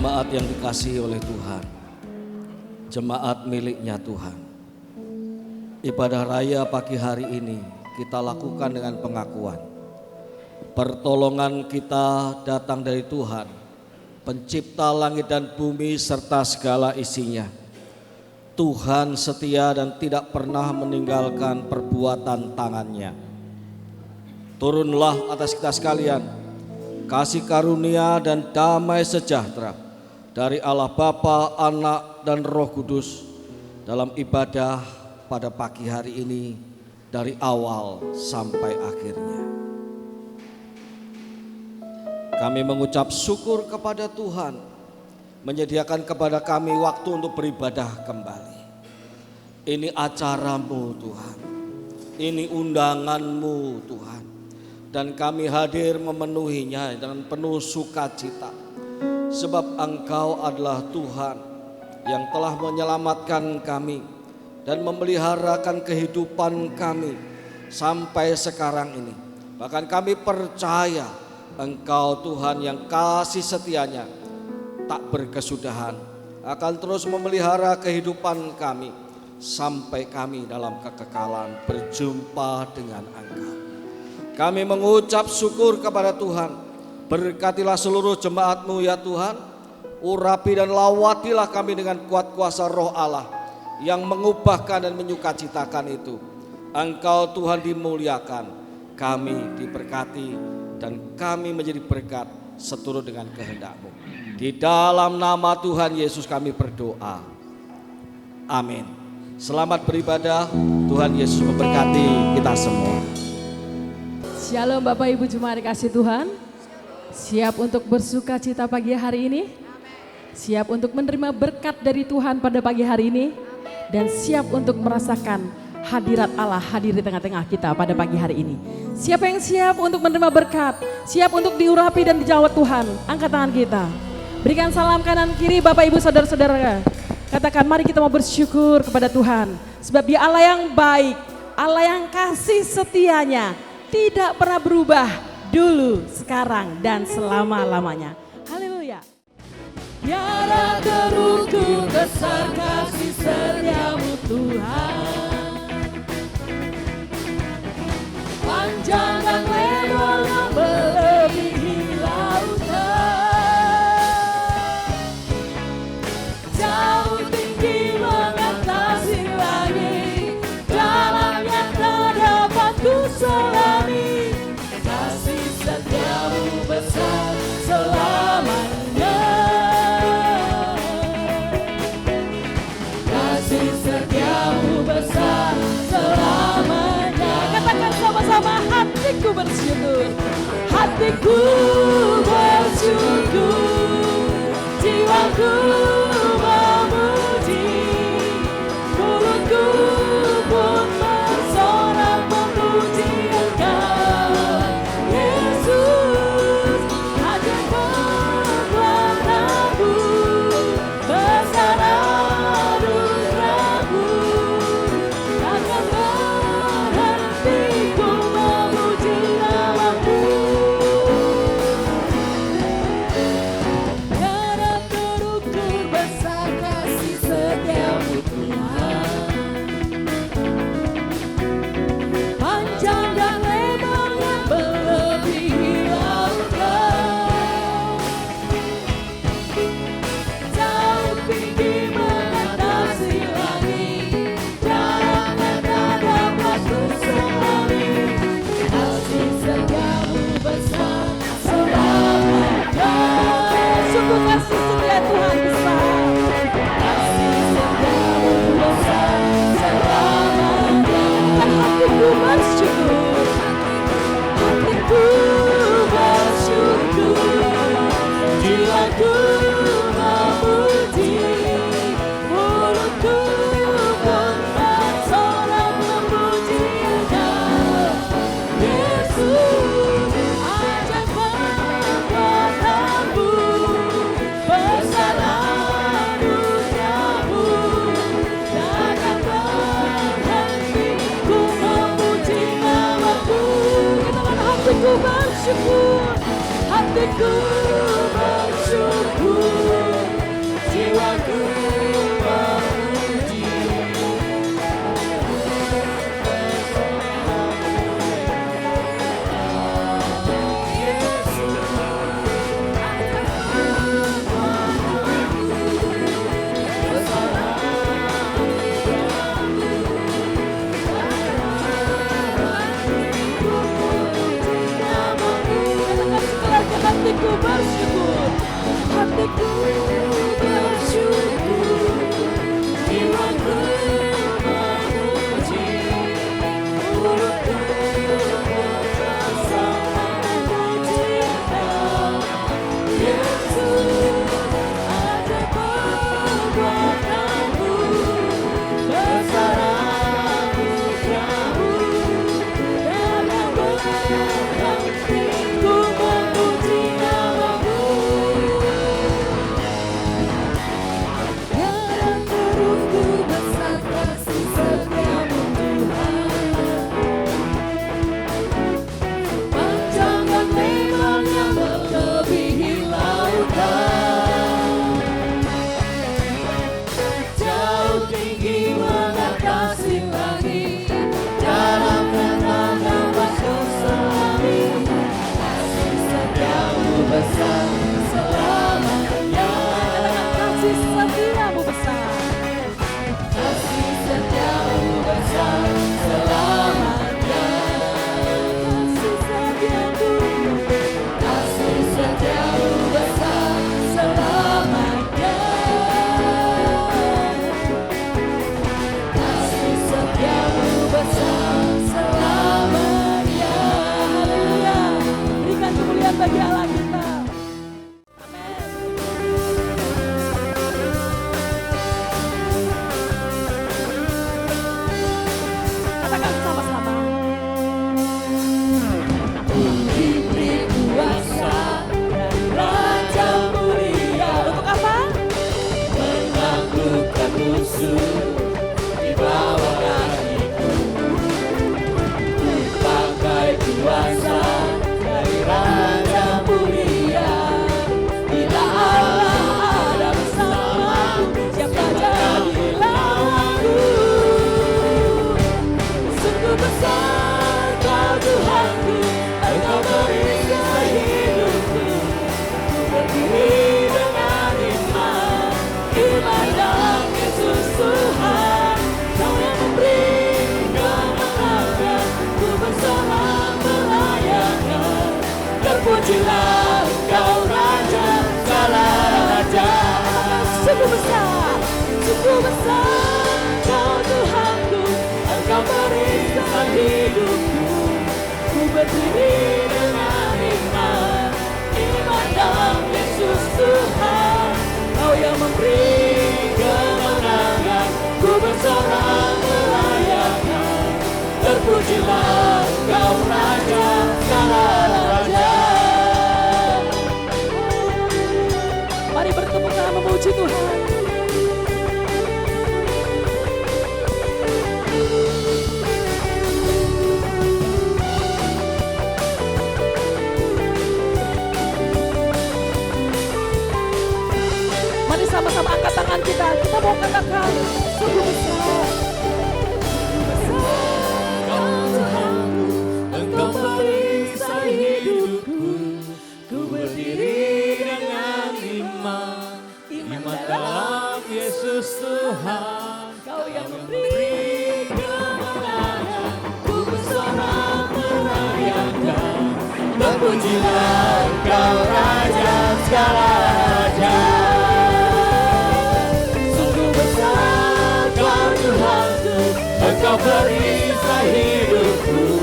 Jemaat yang dikasihi oleh Tuhan, jemaat miliknya Tuhan, ibadah raya pagi hari ini kita lakukan dengan pengakuan pertolongan kita datang dari Tuhan, pencipta langit dan bumi serta segala isinya. Tuhan setia dan tidak pernah meninggalkan perbuatan tangannya. Turunlah atas kita sekalian kasih karunia dan damai sejahtera dari Allah Bapa, Anak, dan Roh Kudus dalam ibadah pada pagi hari ini dari awal sampai akhirnya. Kami mengucap syukur kepada Tuhan menyediakan kepada kami waktu untuk beribadah kembali. Ini acaramu Tuhan, ini undanganmu Tuhan, dan kami hadir memenuhinya dengan penuh sukacita, sebab Engkau adalah Tuhan yang telah menyelamatkan kami dan memeliharakan kehidupan kami sampai sekarang ini. Bahkan kami percaya Engkau Tuhan yang kasih setianya tak berkesudahan akan terus memelihara kehidupan kami sampai kami dalam kekekalan berjumpa dengan Engkau. Kami mengucap syukur kepada Tuhan. Berkatilah seluruh jemaat-Mu ya Tuhan. Urapi dan lawatilah kami dengan kuat kuasa Roh Allah yang mengubahkan dan menyukacitakan itu. Engkau Tuhan dimuliakan, kami diberkati, dan kami menjadi berkat seturut dengan kehendak-Mu. Di dalam nama Tuhan Yesus kami berdoa. Amin. Selamat beribadah. Tuhan Yesus memberkati kita semua. Shalom Bapak Ibu Jemaat dikasih Tuhan. Siap untuk bersuka cita pagi hari ini? Siap untuk menerima berkat dari Tuhan pada pagi hari ini? Dan siap untuk merasakan hadirat Allah hadir di tengah-tengah kita pada pagi hari ini. Siapa yang siap untuk menerima berkat? Siap untuk diurapi dan dijawab Tuhan? Angkat tangan kita. Berikan salam kanan kiri Bapak Ibu saudara-saudara. Katakan mari kita mau bersyukur kepada Tuhan. Sebab Dia Allah yang baik, Allah yang kasih setianya tidak pernah berubah dulu, sekarang, dan selama-lamanya. Haleluya. Biarlah terukur besar kasih setiamu Tuhan. Panjang dan lebarnya melebihi lautan. Jauh tinggi mengatasi langit, dalamnya tak dapat ku selami. Kasih setiamu besar selamanya. Kasih setiamu besar selamanya. Katakan sama-sama, hatiku bersyukur, hatiku bersyukur, jiwaku memuji, mulutku pun bersorak memuji Engkau, Yesus. Ajaib kekuatanmu, besar anugerahmu, takkan berhenti ku memuji namamu. Biarlah terukur besar kasih setiamu Tuhan. Panjang dan lebarnya melebihi lautan. Jauh tinggi mengatasi langit, dalamnya tak dapat ku selami. Kasih setiamu besar selamanya. Sungguh kasih setia Tuhan besar. Kasih setiamu besar selamanya. Dan hatiku bersyukur, hatiku bersyukur, jiwaku memuji, mulutku pun bersorak memuji Engkau, Yesus. Ajaib kekuatanmu, besar anugerahmu, takkan berhenti ku memuji namamu. Katakan hatiku bersyukur, hatiku bersyukur, jiwaku memuji. Hatiku bersyukur, hatiku bersyukur, jiwaku memuji, mulutku bersama memuji-Mu. Yesus, ada perbuatanmu, besar anugerah-Mu, dan berhenti ku memuji nama-Mu. Dalam perutku besar kasih setiamu Tuhan, panjang dan lebarnya melebihi lautan, jauh tinggi mengatasi langit, dalam kenalan waktu selami, kasih setiamu besar selamanya. Kasih setiamu besar, kasih setiamu besar selamanya. Kasih setiamu besar selamanya. Kasih setiamu besar selamanya. Haleluya. Berikan kemuliaan bagi Allah kita. Katakan sama-sama. Diberi kuasa dari Raja Mulia. Untuk apa? Menaklukkan musuh di bawah kakiku. Pakai kuasa dari Raja Mulia. Bila Allah ada bersamaku, siapa jadi lawanku? Sungguh besar Kau Tuhanku, Engkau perisai hidupku. Ku berdiri dengan iman, iman dalam Yesus Tuhan. Kau yang memberi kemenangan, ku bersorak merayakan. Terpujilah Engkau Raja segala raja. Sungguh besar Kau Tuhanku, Engkau perisai hidupku. Ku berdiri dengan iman, iman dalam Yesus Tuhan. Kau yang memberi kemenangan, ku bersorak merayakan. Terpujilah Engkau Raja segala raja. Mari bertepuk tangan memuji Tuhan. Mari sama-sama angkat tangan kita. Kita mau katakan sungguh besar. Kau Tuhanku, Engkau perisai hidupku. Ku berdiri dengan iman, iman dalam Yesus Tuhan. Kau yang memberi kemenangan, ku bersorak merayakan. Terpujilah Engkau Raja segala raja. Sungguh besar Kau Tuhanku, Engkau perisai hidupku.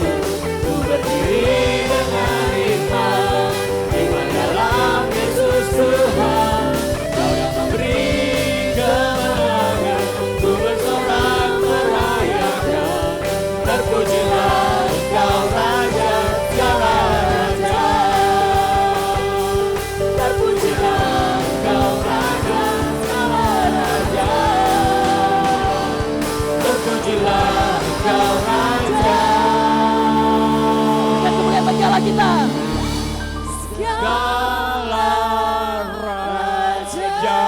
Ku berdiri dengan iman, iman dalam Yesus Tuhan. Kau yang memberi kemenangan, ku bersorak merayakan. Terpujilah Engkau Raja segala raja. Terpujilah Engkau Raja segala raja. Terpujilah Engkau Raja. Dan kemuliaan bagi Allah kita. Segala raja.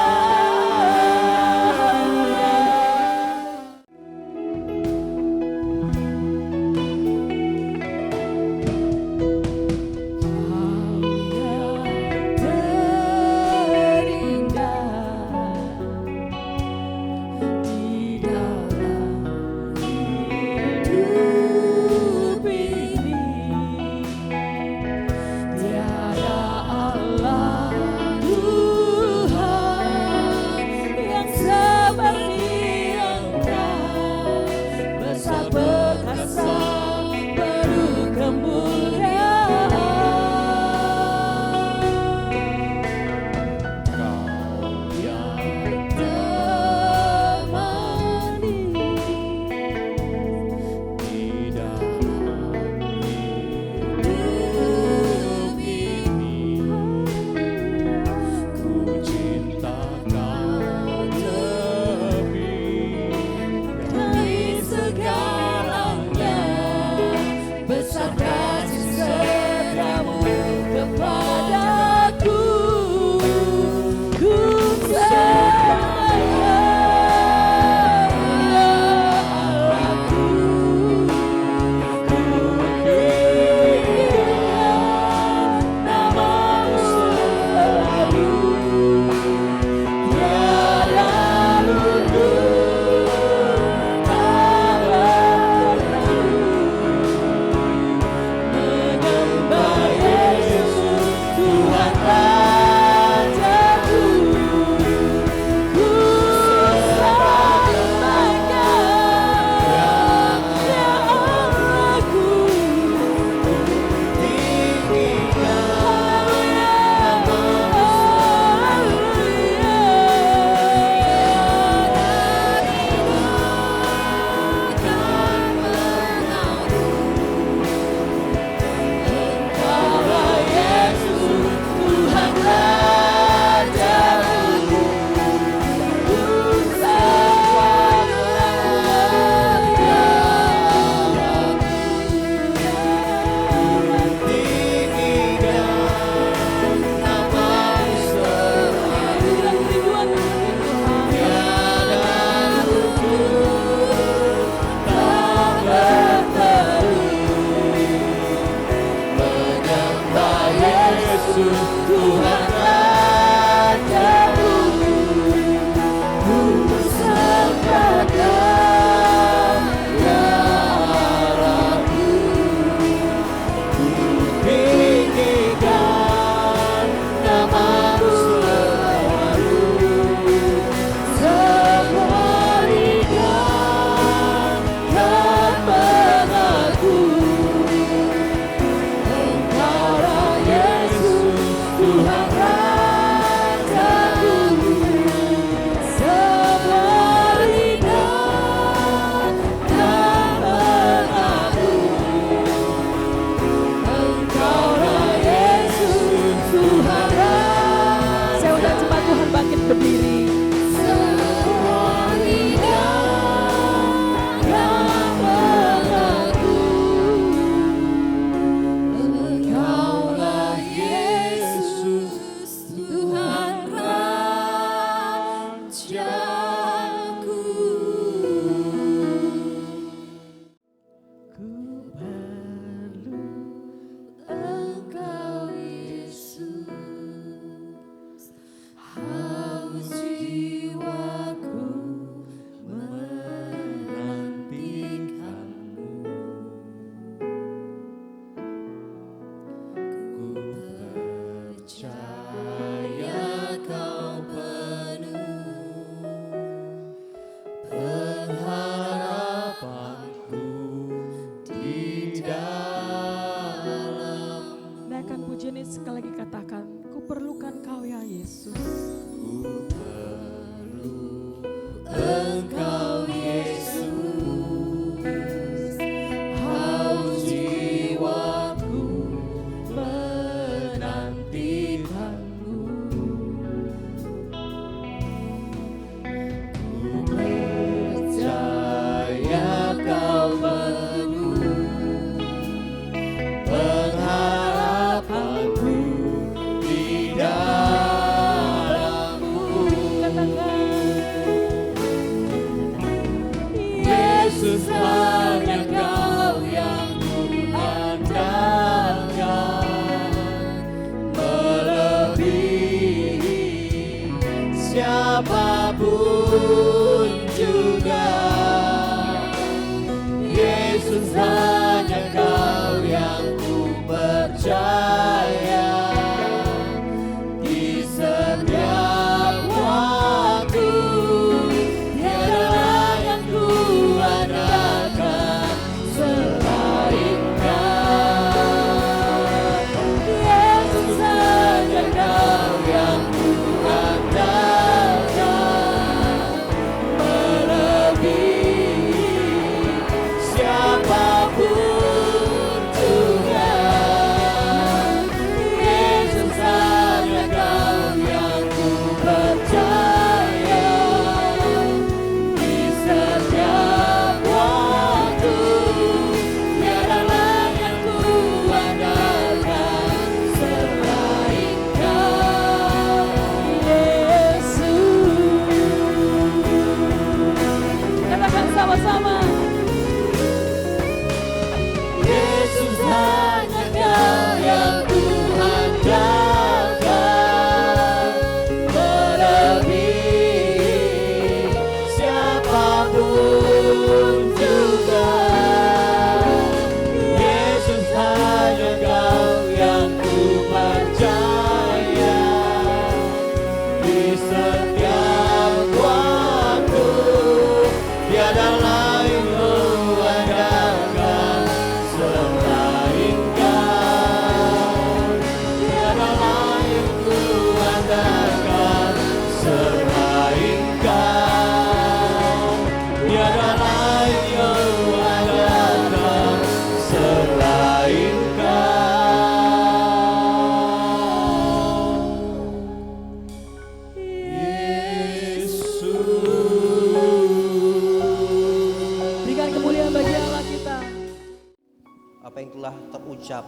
berucap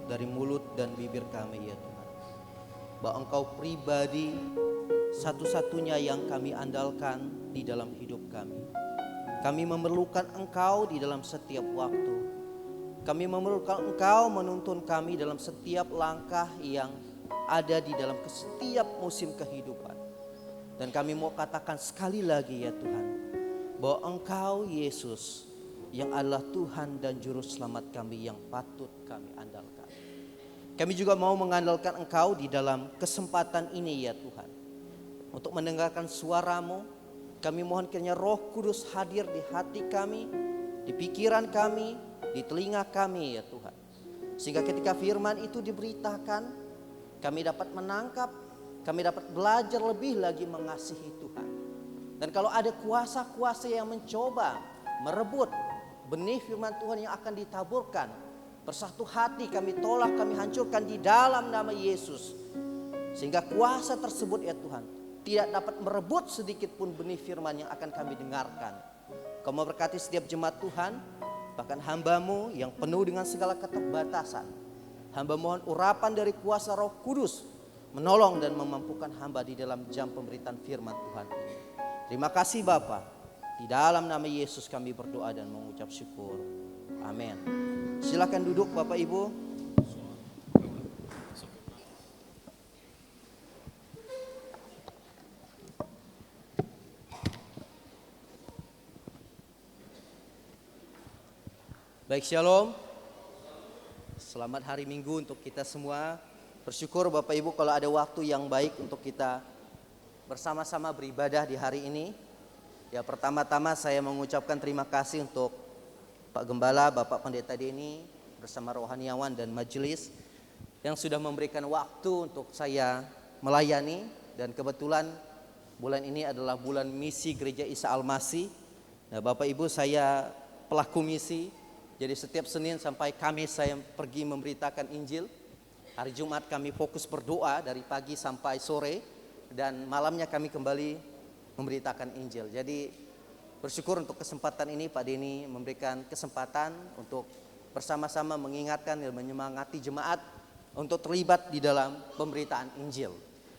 dari mulut dan bibir kami ya Tuhan, bahwa Engkau pribadi satu-satunya yang kami andalkan di dalam hidup kami. Kami memerlukan Engkau di dalam setiap waktu. Kami memerlukan Engkau menuntun kami dalam setiap langkah yang ada di dalam setiap musim kehidupan. Dan kami mau katakan sekali lagi ya Tuhan, bahwa Engkau Yesus yang adalah Tuhan dan Juru Selamat kami yang patut kami andalkan. Kami juga mau mengandalkan Engkau di dalam kesempatan ini ya Tuhan, untuk mendengarkan suara-Mu. Kami mohon kiranya Roh Kudus hadir di hati kami, di pikiran kami, di telinga kami ya Tuhan. Sehingga ketika firman itu diberitakan, kami dapat menangkap, kami dapat belajar lebih lagi mengasihi Tuhan. Dan kalau ada kuasa-kuasa yang mencoba merebut benih firman Tuhan yang akan ditaburkan, bersatu hati kami tolak, kami hancurkan di dalam nama Yesus. Sehingga kuasa tersebut ya Tuhan tidak dapat merebut sedikit pun benih firman yang akan kami dengarkan. Kau memberkati setiap jemaat Tuhan, bahkan hamba-Mu yang penuh dengan segala keterbatasan. Hamba mohon urapan dari kuasa Roh Kudus menolong dan memampukan hamba di dalam jam pemberitaan firman Tuhan ini. Terima kasih Bapa. Di dalam nama Yesus kami berdoa dan mengucap syukur. Amin. Silakan duduk Bapak Ibu. Baik, shalom. Selamat hari Minggu untuk kita semua. Bersyukur Bapak Ibu kalau ada waktu yang baik untuk kita bersama-sama beribadah di hari ini. Ya, pertama-tama saya mengucapkan terima kasih untuk Pak Gembala, Bapak Pendeta Denny bersama rohaniawan dan majelis yang sudah memberikan waktu untuk saya melayani. Dan kebetulan bulan ini adalah bulan misi Gereja Isa Al-Masih. Nah, Bapak Ibu, saya pelaku misi. Jadi setiap Senin sampai Kamis saya pergi memberitakan Injil. Hari Jumat kami fokus berdoa dari pagi sampai sore. Dan malamnya kami kembali memberitakan Injil. Jadi bersyukur untuk kesempatan ini Pak Denny memberikan kesempatan untuk bersama-sama mengingatkan dan menyemangati jemaat untuk terlibat di dalam pemberitaan Injil.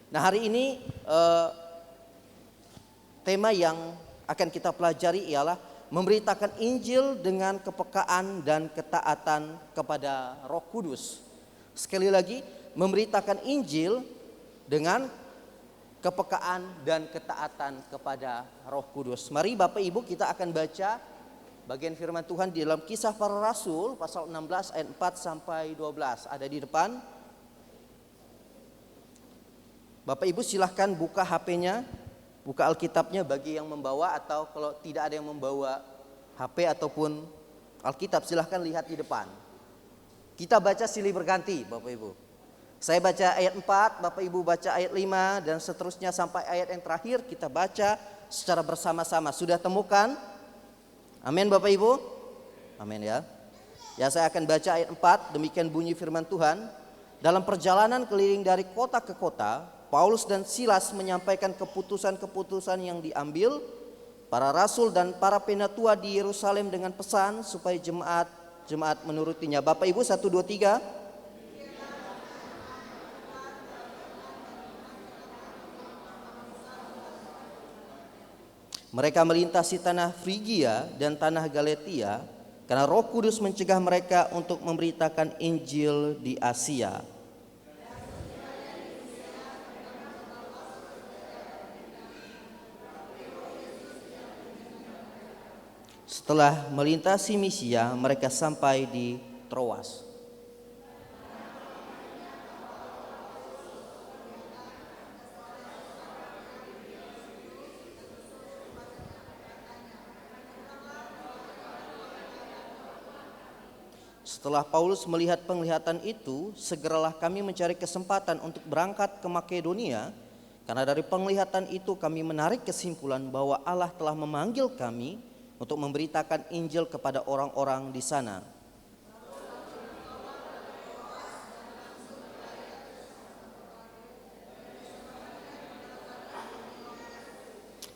Nah, hari ini tema yang akan kita pelajari ialah memberitakan Injil dengan kepekaan dan ketaatan kepada Roh Kudus. Sekali lagi, memberitakan Injil dengan kepekaan dan ketaatan kepada Roh Kudus. Mari Bapak Ibu kita akan baca bagian firman Tuhan di dalam Kisah Para Rasul pasal 16 ayat 4 sampai 12. Ada di depan. Bapak Ibu silahkan buka HP-nya. Buka Alkitabnya bagi yang membawa, atau kalau tidak ada yang membawa HP ataupun Alkitab silahkan lihat di depan. Kita baca silih berganti Bapak Ibu. Saya baca ayat 4, Bapak Ibu baca ayat 5 dan seterusnya sampai ayat yang terakhir kita baca secara bersama-sama. Sudah temukan? Amin Bapak Ibu? Amin ya. Ya, saya akan baca ayat 4, demikian bunyi firman Tuhan. Dalam perjalanan keliling dari kota ke kota, Paulus dan Silas menyampaikan keputusan-keputusan yang diambil para rasul dan para penatua di Yerusalem dengan pesan supaya jemaat menurutinya. Bapak Ibu 1, 2, 3. Mereka melintasi tanah Frigia dan tanah Galatia karena Roh Kudus mencegah mereka untuk memberitakan Injil di Asia. Setelah melintasi Misia, mereka sampai di Troas. Setelah Paulus melihat penglihatan itu, segeralah kami mencari kesempatan untuk berangkat ke Makedonia, karena dari penglihatan itu kami menarik kesimpulan bahwa Allah telah memanggil kami untuk memberitakan Injil kepada orang-orang di sana.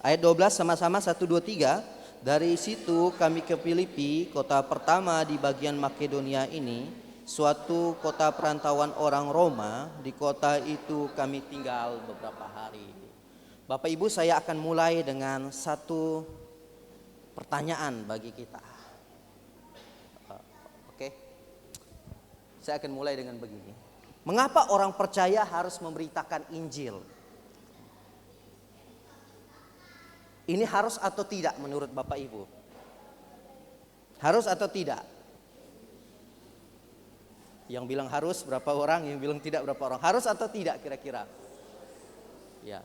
Ayat 12 sama-sama 1, 2, 3. Dari situ kami ke Filipi, kota pertama di bagian Makedonia ini. suatu kota perantauan orang Roma. Di kota itu kami tinggal beberapa hari. Bapak Ibu, saya akan mulai dengan satu pertanyaan bagi kita. Oke. Saya akan mulai dengan begini. Mengapa orang percaya harus memberitakan Injil? Ini harus atau tidak menurut Bapak Ibu? Harus atau tidak? Yang bilang harus berapa orang, yang bilang tidak berapa orang? Harus atau tidak kira-kira? Ya.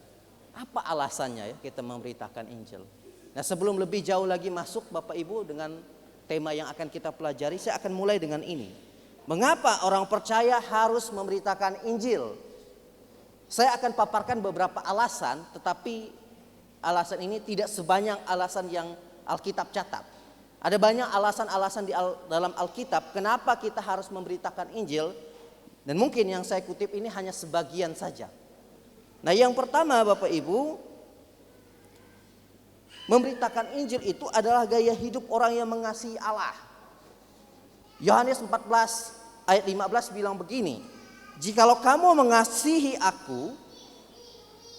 Apa alasannya ya kita memberitakan Injil? Nah, sebelum lebih jauh lagi masuk Bapak Ibu dengan tema yang akan kita pelajari, saya akan mulai dengan ini. Mengapa orang percaya harus memberitakan Injil? Saya akan paparkan beberapa alasan, tetapi alasan ini tidak sebanyak alasan yang Alkitab catat. Ada banyak alasan-alasan dalam Alkitab kenapa kita harus memberitakan Injil. Dan mungkin yang saya kutip ini hanya sebagian saja. Nah, yang pertama Bapak Ibu, memberitakan Injil itu adalah gaya hidup orang yang mengasihi Allah. Yohanes 14 ayat 15 bilang begini, "Jikalau kamu mengasihi aku,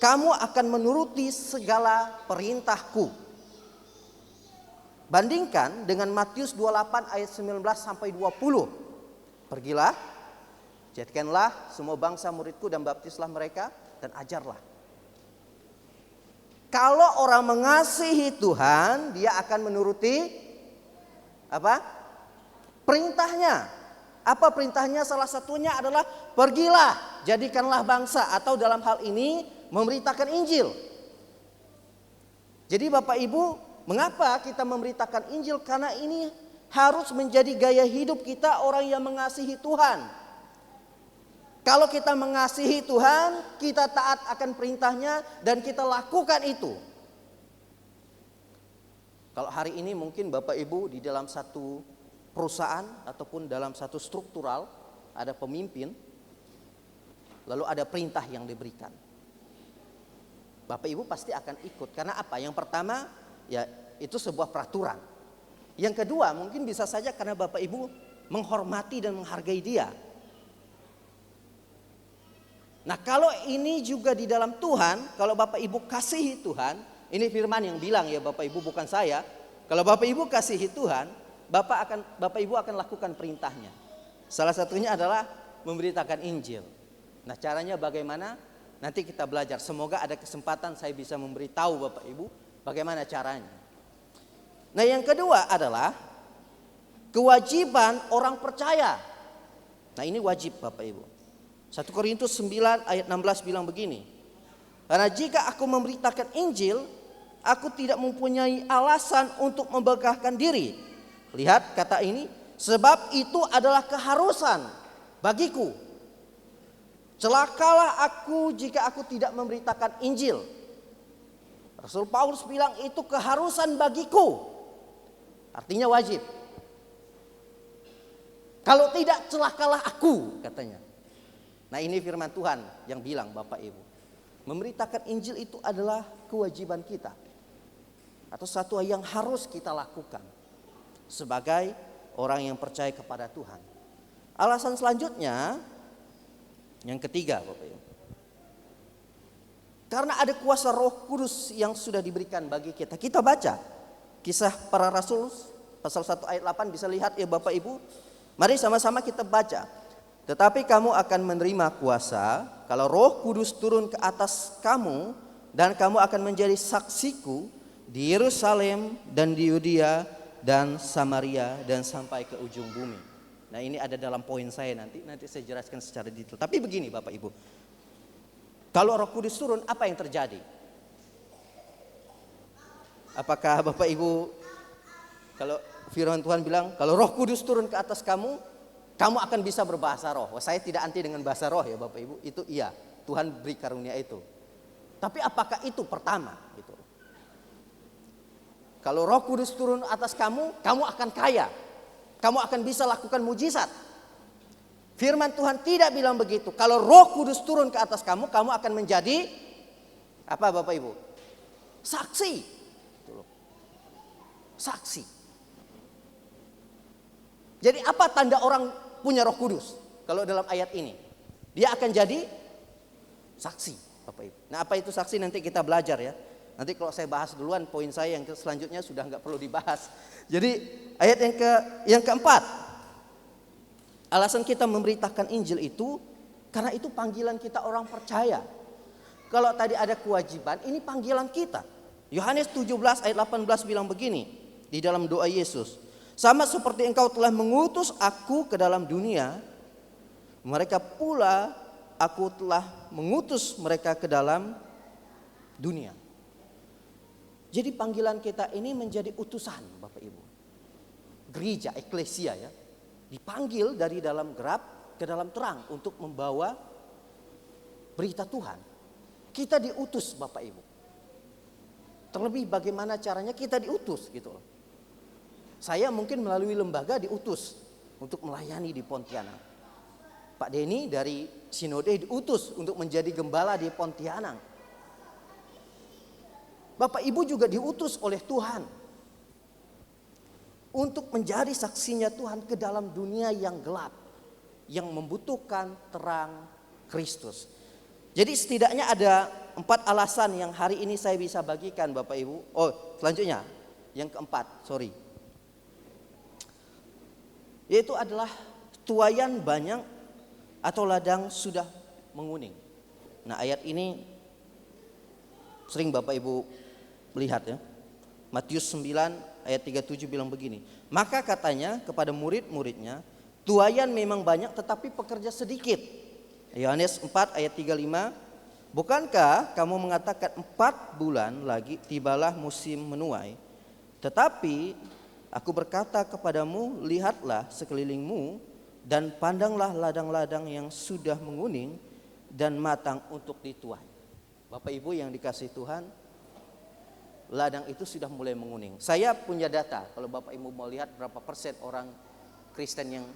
kamu akan menuruti segala perintahku." Bandingkan dengan Matius 28 ayat 19 sampai 20. "Pergilah, jadikanlah semua bangsa muridku dan baptislah mereka dan ajarlah." Kalau orang mengasihi Tuhan, dia akan menuruti apa? Perintahnya. Apa perintahnya? Salah satunya adalah pergilah, jadikanlah bangsa, atau dalam hal ini memberitakan Injil. Jadi Bapak Ibu, mengapa kita memberitakan Injil? Karena ini harus menjadi gaya hidup kita orang yang mengasihi Tuhan. Kalau kita mengasihi Tuhan, kita taat akan perintahnya dan kita lakukan itu. Kalau hari ini mungkin Bapak Ibu di dalam satu perusahaan ataupun dalam satu struktural ada pemimpin, lalu ada perintah yang diberikan. Bapak Ibu pasti akan ikut. Karena apa? Yang pertama, ya itu sebuah peraturan. Yang kedua, mungkin bisa saja karena Bapak Ibu menghormati dan menghargai dia. Nah, kalau ini juga di dalam Tuhan, kalau Bapak Ibu kasihi Tuhan, ini firman yang bilang ya Bapak Ibu, bukan saya. Kalau Bapak Ibu kasihi Tuhan, Bapak Ibu akan lakukan perintahnya. Salah satunya adalah memberitakan Injil. Nah, caranya bagaimana? Nanti kita belajar. Semoga ada kesempatan saya bisa memberitahu Bapak Ibu bagaimana caranya. Nah, yang kedua adalah kewajiban orang percaya. Nah, ini wajib Bapak Ibu. 1 Korintus 9 ayat 16 bilang begini. "Karena jika aku memberitakan Injil, aku tidak mempunyai alasan untuk membanggakan diri." Lihat kata ini, "Sebab itu adalah keharusan bagiku. Celakalah aku jika aku tidak memberitakan Injil." Rasul Paulus bilang itu keharusan bagiku. Artinya wajib. Kalau tidak, celakalah aku, katanya. Nah, ini firman Tuhan yang bilang Bapak Ibu. Memberitakan Injil itu adalah kewajiban kita. Atau satu yang harus kita lakukan sebagai orang yang percaya kepada Tuhan. Alasan selanjutnya, yang ketiga Bapak Ibu. Karena ada kuasa Roh Kudus yang sudah diberikan bagi kita. Kita baca Kisah Para Rasul pasal 1 ayat 8, bisa lihat ya Bapak Ibu. Mari sama-sama kita baca. "Tetapi kamu akan menerima kuasa kalau Roh Kudus turun ke atas kamu, dan kamu akan menjadi saksiku di Yerusalem dan di Yudea dan Samaria dan sampai ke ujung bumi." Nah, ini ada dalam poin saya nanti saya jelaskan secara detail. Tapi begini Bapak Ibu. Kalau Roh Kudus turun, apa yang terjadi? Apakah Bapak Ibu, kalau firman Tuhan bilang kalau Roh Kudus turun ke atas kamu, kamu akan bisa berbahasa roh. Saya tidak anti dengan bahasa roh ya Bapak Ibu. Itu iya, Tuhan beri karunia itu. Tapi apakah itu pertama gitu? Kalau Roh Kudus turun atas kamu, kamu akan kaya. Kamu akan bisa lakukan mujizat. Firman Tuhan tidak bilang begitu. Kalau Roh Kudus turun ke atas kamu, kamu akan menjadi apa Bapak Ibu? Saksi. Saksi. Jadi apa tanda orang punya Roh Kudus. Kalau dalam ayat ini, dia akan jadi saksi, Bapak Ibu. Nah, apa itu saksi nanti kita belajar ya. Nanti kalau saya bahas duluan, poin saya yang selanjutnya sudah nggak perlu dibahas. Jadi ayat yang keempat, alasan kita memberitakan Injil itu karena itu panggilan kita orang percaya. Kalau tadi ada kewajiban, ini panggilan kita. Yohanes 17 ayat 18 bilang begini di dalam doa Yesus. Sama seperti engkau telah mengutus aku ke dalam dunia, mereka pula aku telah mengutus mereka ke dalam dunia. Jadi panggilan kita ini menjadi utusan, Bapak Ibu. Gereja, eklesia ya, dipanggil dari dalam gelap ke dalam terang untuk membawa berita Tuhan. Kita diutus, Bapak Ibu. Terlebih bagaimana caranya kita diutus gitu loh. Saya mungkin melalui lembaga diutus untuk melayani di Pontianak. Pak Denny dari Sinode diutus untuk menjadi gembala di Pontianak. Bapak Ibu juga diutus oleh Tuhan untuk menjadi saksinya Tuhan ke dalam dunia yang gelap, yang membutuhkan terang Kristus. Jadi setidaknya ada 4 alasan yang hari ini saya bisa bagikan Bapak Ibu. Oh, selanjutnya yang keempat, yaitu adalah tuayan banyak atau ladang sudah menguning. Nah, ayat ini sering Bapak Ibu lihat ya. Matius 9 ayat 37 bilang begini. Maka katanya kepada murid-muridnya, tuayan memang banyak tetapi pekerja sedikit. Yohanes 4 ayat 35, bukankah kamu mengatakan 4 bulan lagi tibalah musim menuai? Tetapi aku berkata kepadamu, lihatlah sekelilingmu dan pandanglah ladang-ladang yang sudah menguning dan matang untuk dituai. Bapak Ibu yang dikasihi Tuhan, ladang itu sudah mulai menguning. Saya punya data, kalau Bapak Ibu mau lihat berapa persen orang Kristen yang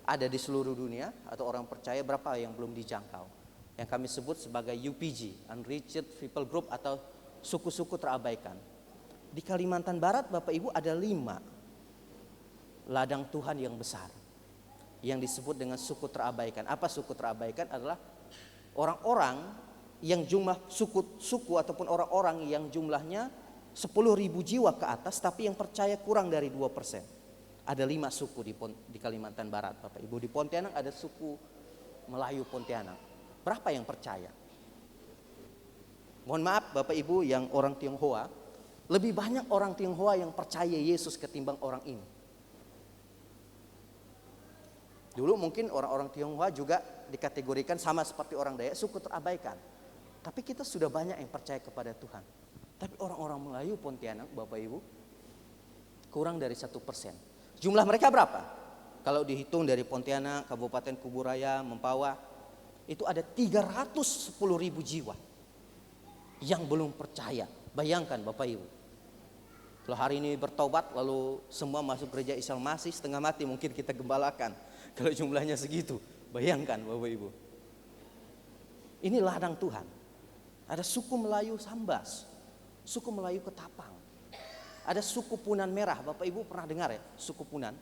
ada di seluruh dunia atau orang percaya, berapa yang belum dijangkau. Yang kami sebut sebagai UPG, Unreached People Group atau suku-suku terabaikan. Di Kalimantan Barat Bapak Ibu ada 5 ladang Tuhan yang besar yang disebut dengan suku terabaikan. Apa suku terabaikan? Adalah orang-orang yang jumlah suku ataupun orang-orang yang jumlahnya 10.000 jiwa ke atas, tapi yang percaya kurang dari 2%. Ada 5 suku di Kalimantan Barat Bapak Ibu. Di Pontianak ada suku Melayu Pontianak. Berapa yang percaya? Mohon maaf Bapak Ibu yang orang Tionghoa, lebih banyak orang Tionghoa yang percaya Yesus ketimbang orang ini. Dulu mungkin orang-orang Tionghoa juga dikategorikan sama seperti orang Dayak, suku terabaikan. Tapi kita sudah banyak yang percaya kepada Tuhan. Tapi orang-orang Melayu Pontianak Bapak Ibu kurang dari 1%. Jumlah mereka berapa? Kalau dihitung dari Pontianak, Kabupaten Kuburaya, Mempawah, itu ada 310.000 jiwa yang belum percaya. Bayangkan Bapak Ibu, kalau hari ini bertobat lalu semua masuk gereja Islam masih setengah mati, mungkin kita gembalakan. Kalau jumlahnya segitu, bayangkan Bapak Ibu. Ini ladang Tuhan. Ada suku Melayu Sambas, suku Melayu Ketapang, ada suku Punan Merah. Bapak Ibu pernah dengar ya suku Punan?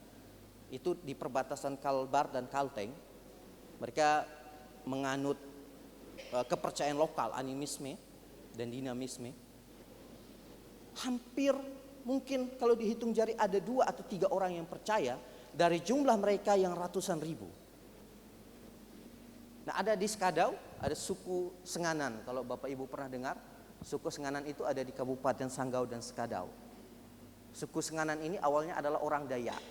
Itu di perbatasan Kalbar dan Kalteng. Mereka menganut kepercayaan lokal, animisme dan dinamisme. Hampir mungkin kalau dihitung jari ada 2 atau 3 orang yang percaya dari jumlah mereka yang ratusan ribu. Nah, ada di Skadau, ada suku Senganan. Kalau Bapak Ibu pernah dengar, suku Senganan itu ada di Kabupaten Sanggau dan Skadau. Suku Senganan ini awalnya adalah orang Dayak.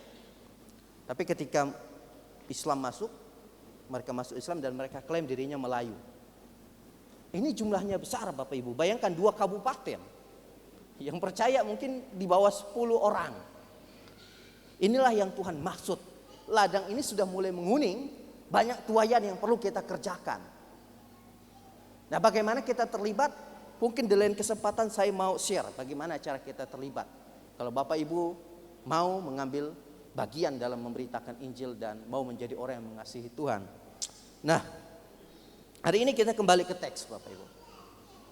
Tapi ketika Islam masuk, mereka masuk Islam dan mereka klaim dirinya Melayu. Ini jumlahnya besar Bapak Ibu. Bayangkan 2 kabupaten. Yang percaya mungkin di bawah 10 orang. Inilah yang Tuhan maksud. Ladang ini sudah mulai menguning. Banyak tuayan yang perlu kita kerjakan. Nah, bagaimana kita terlibat? Mungkin di lain kesempatan saya mau share bagaimana cara kita terlibat. Kalau Bapak Ibu mau mengambil bagian dalam memberitakan Injil dan mau menjadi orang yang mengasihi Tuhan. Nah, hari ini kita kembali ke teks Bapak Ibu.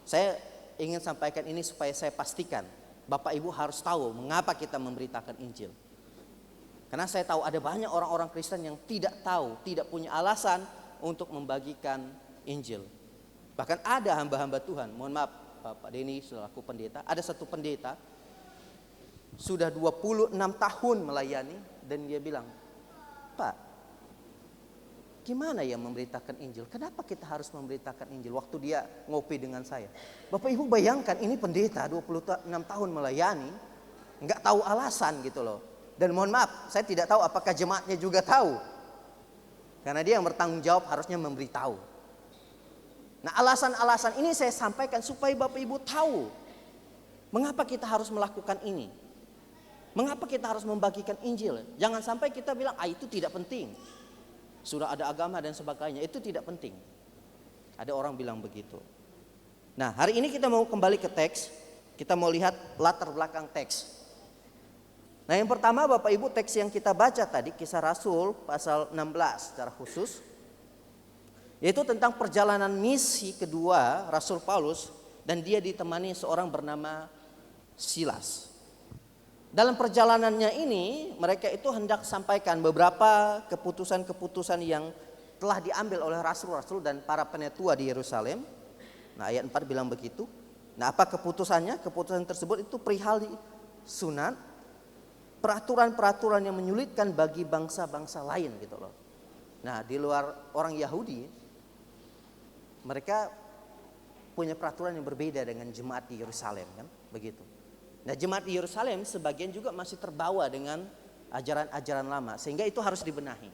Saya ingin sampaikan ini supaya saya pastikan Bapak Ibu harus tahu mengapa kita memberitakan Injil. Karena saya tahu ada banyak orang-orang Kristen yang tidak tahu, tidak punya alasan untuk membagikan Injil. Bahkan ada hamba-hamba Tuhan, mohon maaf Pak Denny selaku pendeta, ada satu pendeta sudah 26 tahun melayani dan dia bilang, Pak, gimana ya memberitakan Injil? Kenapa kita harus memberitakan Injil? Waktu dia ngopi dengan saya, Bapak Ibu bayangkan ini pendeta 26 tahun melayani, nggak tahu alasan gitu loh. Dan mohon maaf, saya tidak tahu apakah jemaatnya juga tahu. Karena dia yang bertanggung jawab harusnya memberitahu. Nah, alasan-alasan ini saya sampaikan supaya Bapak Ibu tahu mengapa kita harus melakukan ini. Mengapa kita harus membagikan Injil? Jangan sampai kita bilang, itu tidak penting. Sudah ada agama dan sebagainya, itu tidak penting. Ada orang bilang begitu. Nah, hari ini kita mau kembali ke teks. Kita mau lihat latar belakang teks. Nah, yang pertama Bapak Ibu, teks yang kita baca tadi, Kisah Rasul pasal 16 secara khusus, yaitu tentang perjalanan misi kedua Rasul Paulus, dan dia ditemani seorang bernama Silas. Dalam perjalanannya ini mereka itu hendak sampaikan beberapa keputusan-keputusan yang telah diambil oleh rasul-rasul dan para penetua di Yerusalem. Nah, ayat 4 bilang begitu. Nah, apa keputusannya? Keputusan tersebut itu perihal sunat, peraturan-peraturan yang menyulitkan bagi bangsa-bangsa lain gitu loh. Nah, di luar orang Yahudi, mereka punya peraturan yang berbeda dengan jemaat di Yerusalem kan, begitu. Nah, jemaat di Yerusalem sebagian juga masih terbawa dengan ajaran-ajaran lama, sehingga itu harus dibenahi.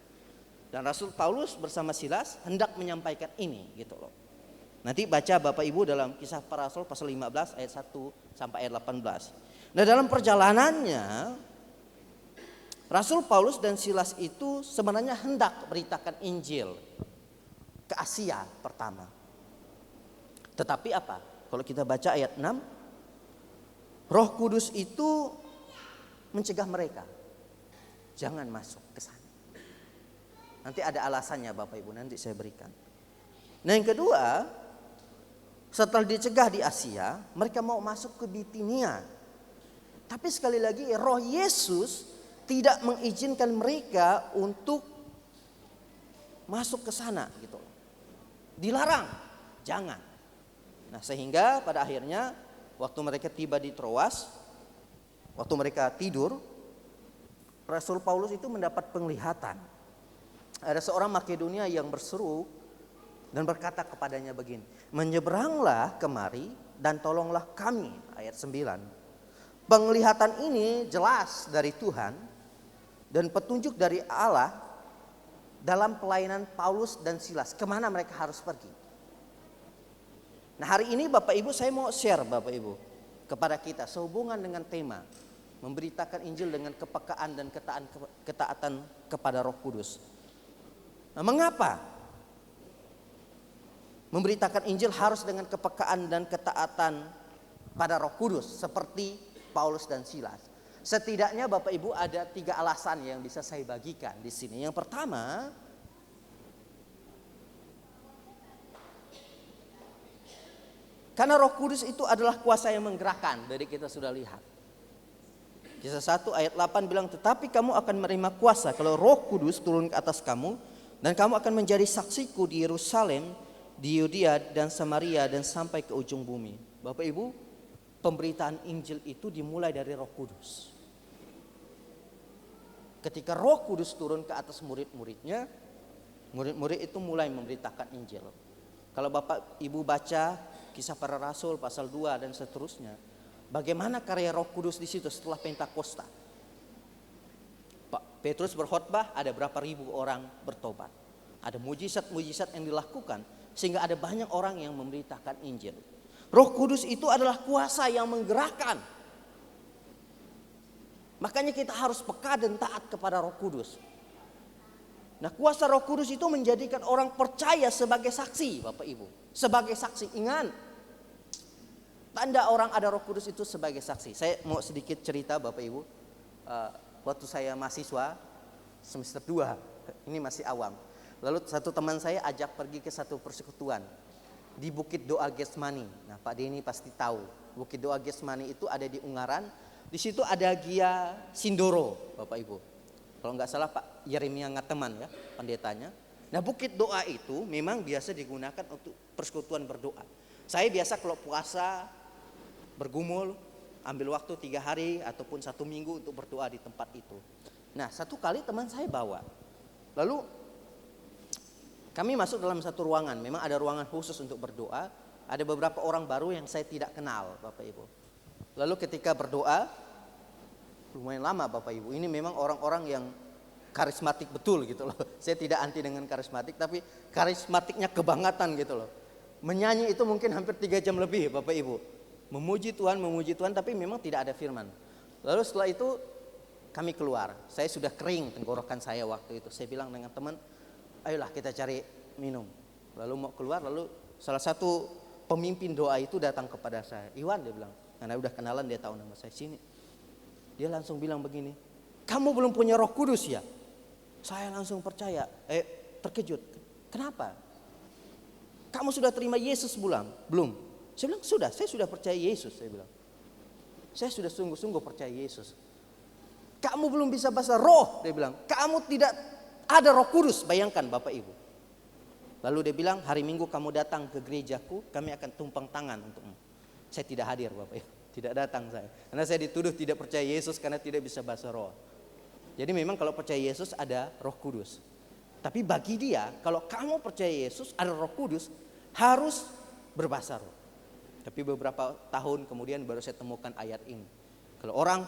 Dan Rasul Paulus bersama Silas hendak menyampaikan ini gitu loh. Nanti baca Bapak Ibu dalam Kisah Para Rasul pasal 15 ayat 1 sampai ayat 18. Nah, dalam perjalanannya Rasul Paulus dan Silas itu sebenarnya hendak beritakan Injil ke Asia pertama. Tetapi apa? Kalau kita baca ayat 6, Roh Kudus itu mencegah mereka. Jangan masuk ke sana. Nanti ada alasannya Bapak Ibu, nanti saya berikan. Nah, yang kedua, setelah dicegah di Asia, mereka mau masuk ke Bitinia. Tapi sekali lagi Roh Yesus tidak mengizinkan mereka untuk masuk ke sana gitu. Dilarang, jangan. Nah, sehingga pada akhirnya waktu mereka tiba di Troas, waktu mereka tidur, Rasul Paulus itu mendapat penglihatan. Ada seorang Makedonia yang berseru dan berkata kepadanya begini, menyeberanglah kemari dan tolonglah kami. Ayat 9. Penglihatan ini jelas dari Tuhan dan petunjuk dari Allah dalam pelayanan Paulus dan Silas. Kemana mereka harus pergi? Nah, hari ini Bapak Ibu saya mau share Bapak Ibu kepada kita sehubungan dengan tema memberitakan Injil dengan kepekaan dan ketaatan kepada Roh Kudus. Nah, mengapa memberitakan Injil harus dengan kepekaan dan ketaatan pada Roh Kudus seperti Paulus dan Silas? Setidaknya Bapak Ibu ada 3 alasan yang bisa saya bagikan di sini. Yang pertama, karena Roh Kudus itu adalah kuasa yang menggerakkan, dari kita sudah lihat. Kisah 1 ayat 8 bilang, tetapi kamu akan menerima kuasa kalau Roh Kudus turun ke atas kamu, dan kamu akan menjadi saksiku di Yerusalem, di Yudea dan Samaria dan sampai ke ujung bumi. Bapak Ibu, pemberitaan Injil itu dimulai dari Roh Kudus. Ketika Roh Kudus turun ke atas murid-muridnya, murid-murid itu mulai memberitakan Injil. Kalau Bapak Ibu baca Kisah Para Rasul pasal 2 dan seterusnya, bagaimana karya Roh Kudus di situ setelah Pentakosta? Pak Petrus berkhotbah, ada berapa ribu orang bertobat. Ada mujizat-mujizat yang dilakukan sehingga ada banyak orang yang memberitakan Injil. Roh Kudus itu adalah kuasa yang menggerakkan. Makanya kita harus peka dan taat kepada Roh Kudus. Nah, kuasa Roh Kudus itu menjadikan orang percaya sebagai saksi, Bapak Ibu. Sebagai saksi, ingat. Tanda orang ada Roh Kudus itu sebagai saksi. Saya mau sedikit cerita Bapak Ibu. Waktu saya mahasiswa semester 2, ini masih awam. Lalu satu teman saya ajak pergi ke satu persekutuan di Bukit Doa Getsemani. Nah, Pak Denny pasti tahu. Bukit Doa Getsemani itu ada di Ungaran. Di situ ada Gia Sindoro, Bapak Ibu. Kalau nggak salah Pak Yeremia Ngateman ya pendetanya. Nah bukit doa itu memang biasa digunakan untuk persekutuan berdoa. Saya biasa kalau puasa bergumul ambil waktu 3 hari ataupun 1 minggu untuk berdoa di tempat itu. Nah satu kali teman saya bawa. Lalu kami masuk dalam satu ruangan. Memang ada ruangan khusus untuk berdoa. Ada beberapa orang baru yang saya tidak kenal Bapak Ibu. Lalu ketika berdoa, lumayan lama Bapak Ibu. Ini memang orang-orang yang karismatik betul gitu loh. Saya tidak anti dengan karismatik, tapi karismatiknya kebangetan gitu loh. Menyanyi itu mungkin hampir 3 jam lebih Bapak Ibu. Memuji Tuhan, tapi memang tidak ada firman. Lalu setelah itu kami keluar. Saya sudah kering tenggorokan saya waktu itu. Saya bilang dengan teman, ayolah kita cari minum. Lalu mau keluar, lalu salah satu pemimpin doa itu datang kepada saya. Iwan dia bilang, karena udah kenalan dia tahu nama saya. Sini. Dia langsung bilang begini, kamu belum punya Roh Kudus ya? Saya langsung percaya, terkejut. Kenapa? Kamu sudah terima Yesus belum? Saya bilang sudah, saya sudah percaya Yesus. Saya bilang, saya sudah sungguh-sungguh percaya Yesus. Kamu belum bisa bahasa roh, dia bilang. Kamu tidak ada Roh Kudus, bayangkan Bapak Ibu. Lalu dia bilang, hari Minggu kamu datang ke gerejaku, kami akan tumpang tangan untukmu. Saya tidak hadir Bapak Ibu, tidak datang saya. Karena saya dituduh tidak percaya Yesus karena tidak bisa bahasa roh. Jadi memang kalau percaya Yesus ada Roh Kudus. Tapi bagi dia, kalau kamu percaya Yesus ada Roh Kudus, harus berbahasa roh. Tapi beberapa tahun kemudian baru saya temukan ayat ini. Kalau orang